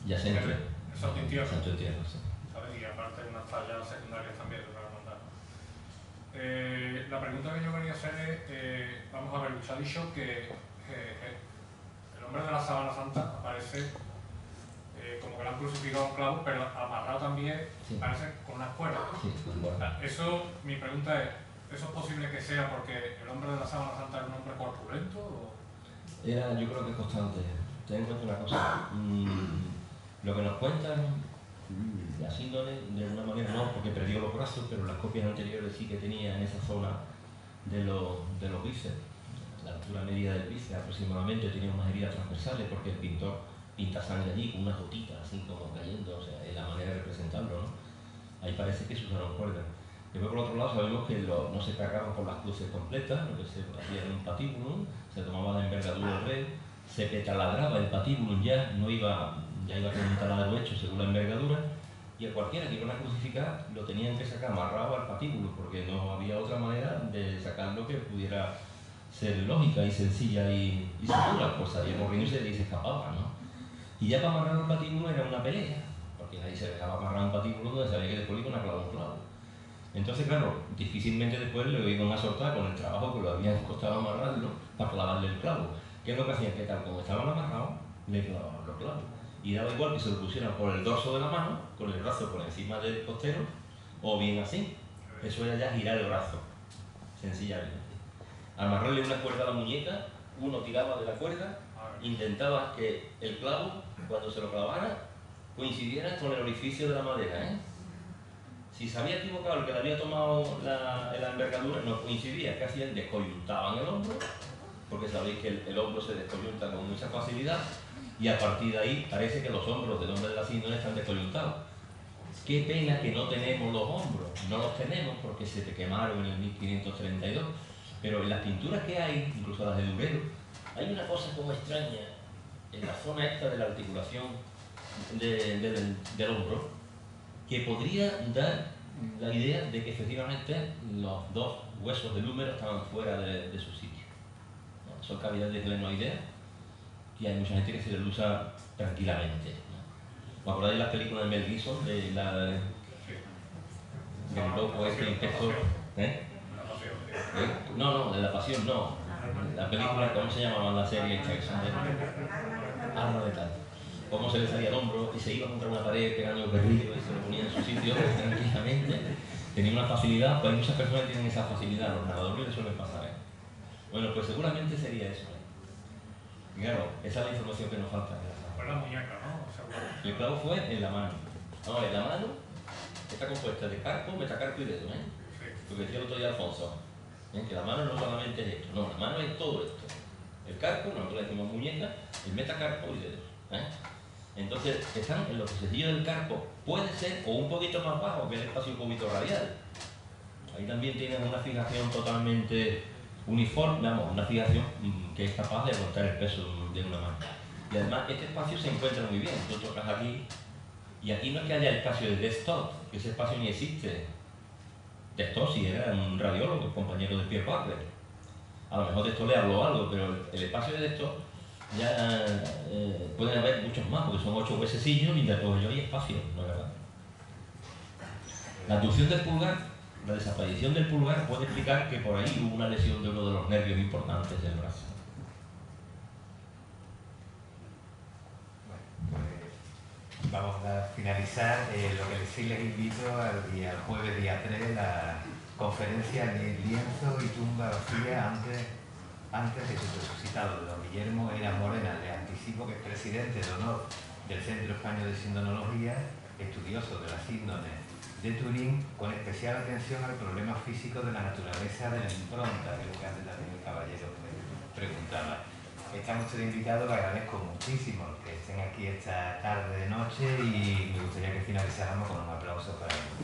Yacente. El Santo Entierro. Santo Entierro, sí. ¿Sabes? Y aparte unas tallas secundarias también de la hermandad. la pregunta que yo quería hacer es, vamos a ver, usted ha dicho que el hombre de la sábana santa aparece como que lo han crucificado en clavos, pero amarrado también, Sí. parece con unas cuerdas. Sí, bueno. Eso, mi pregunta es, ¿eso es posible que sea porque el hombre de la sábana santa era un hombre corpulento? Era, yo creo que es constante. Ten en cuenta una cosa. Lo que nos cuentan la síndrome, de alguna manera no, porque perdió los brazos, pero las copias anteriores sí que tenía en esa zona de los bíceps, la altura media del bíceps aproximadamente, tenía unas heridas transversales porque el pintor pinta sangre allí con unas gotitas así como cayendo, o sea, es la manera de representarlo, ¿no? Ahí parece que se usaron cuerdas. Después, por otro lado, sabemos que no se cargaban con las cruces completas, lo que se hacía era un patíbulo, se tomaba la envergadura del rey, se petaladraba el patíbulo ya iba con un taladro hecho según la envergadura, y a cualquiera que iban a crucificar lo tenían que sacar amarrado al patíbulo, porque no había otra manera de sacarlo que pudiera ser lógica y sencilla y segura, pues salía corriendo y se escapaba, ¿no? Y ya para amarrar un patíbulo era una pelea, porque nadie se dejaba amarrar un patíbulo donde sabía que después iban a clavar un clavo. Entonces, claro, difícilmente después lo iban a soltar con el trabajo que lo habían costado amarrarlo para clavarle el clavo. ¿Qué es lo que hacían? Que tal como estaban amarrados, le clavaban los clavos. Y daba igual que se lo pusieran por el dorso de la mano, con el brazo por encima del costero, o bien así. Eso era ya girar el brazo, sencillamente. Amarrarle una cuerda a la muñeca, uno tiraba de la cuerda, intentaba que el clavo, cuando se lo clavara, coincidiera con el orificio de la madera, ¿eh? Si se había equivocado el que le había tomado la envergadura, no coincidía. ¿Qué hacían? Descoyuntaban el hombro, porque sabéis que el hombro se descoyunta con mucha facilidad, y a partir de ahí parece que los hombros del hombre de la síndrome están descoyuntados. Qué pena que no tenemos los hombros, no los tenemos porque se te quemaron en el 1532, pero en las pinturas que hay, incluso las de Durero, hay una cosa como extraña en la zona esta de la articulación del hombro, que podría dar la idea de que efectivamente los dos huesos del húmero estaban fuera de su sitio, ¿no? Son cavidades glenoideas y hay mucha gente que se les usa tranquilamente, ¿no? ¿Os acordáis de las películas de Mel Gibson, del loco este inspector? No, de La Pasión no. La película, ¿cómo se llamaba la serie esta que son de Arma de Tal? Cómo se le salía el hombro y se iba contra una pared pegando el perrillo y se lo ponía en su sitio tranquilamente. Tenía una facilidad, pues hay muchas personas que tienen esa facilidad, los nadadores les suelen pasar, ¿eh? Bueno, pues seguramente sería eso, ¿eh? Y claro, esa es la información que nos falta. Fue la muñeca, ¿no? Seguro. El clavo fue en la mano. Ahora, en la mano está compuesta de carpo, metacarpo y dedo, ¿eh? Sí. Lo que decía el otro día Alfonso, ¿eh? Que la mano no solamente es esto, no, la mano es todo esto. El carpo, nosotros le decimos muñeca, el metacarpo y dedos, ¿eh? Entonces, están en los pececillos del carpo, puede ser o un poquito más bajo que el espacio cúbito radial. Ahí también tienen una fijación totalmente uniforme, vamos, una fijación que es capaz de aguantar el peso de una mano. Y además, este espacio se encuentra muy bien. Tú tocas aquí, y aquí no es que haya espacio de Destot, que ese espacio ni existe. Destot sí era un radiólogo, compañero de Pierre Parker. A lo mejor Destot le habló algo, pero el espacio de Destot ya pueden haber muchos más, porque son 8 huesecillos y entre todos ellos hay espacio, ¿no es verdad? La abducción del pulgar, la desaparición del pulgar puede explicar que por ahí hubo una lesión de uno de los nervios importantes del brazo. Vamos a finalizar. Lo que sí les invito al jueves día 3, la conferencia Lienzo y tumba vacía antes de su resucitado, de don Guillermo Eras Morena. Le anticipo que es presidente de honor del Centro Español de Sindonología, estudioso de la síndrome de Turín, con especial atención al problema físico de la naturaleza de la impronta, que es lo que antes también el caballero preguntaba. Están ustedes invitados, les agradezco muchísimo que estén aquí esta tarde de noche y me gustaría que finalizáramos con un aplauso para ellos.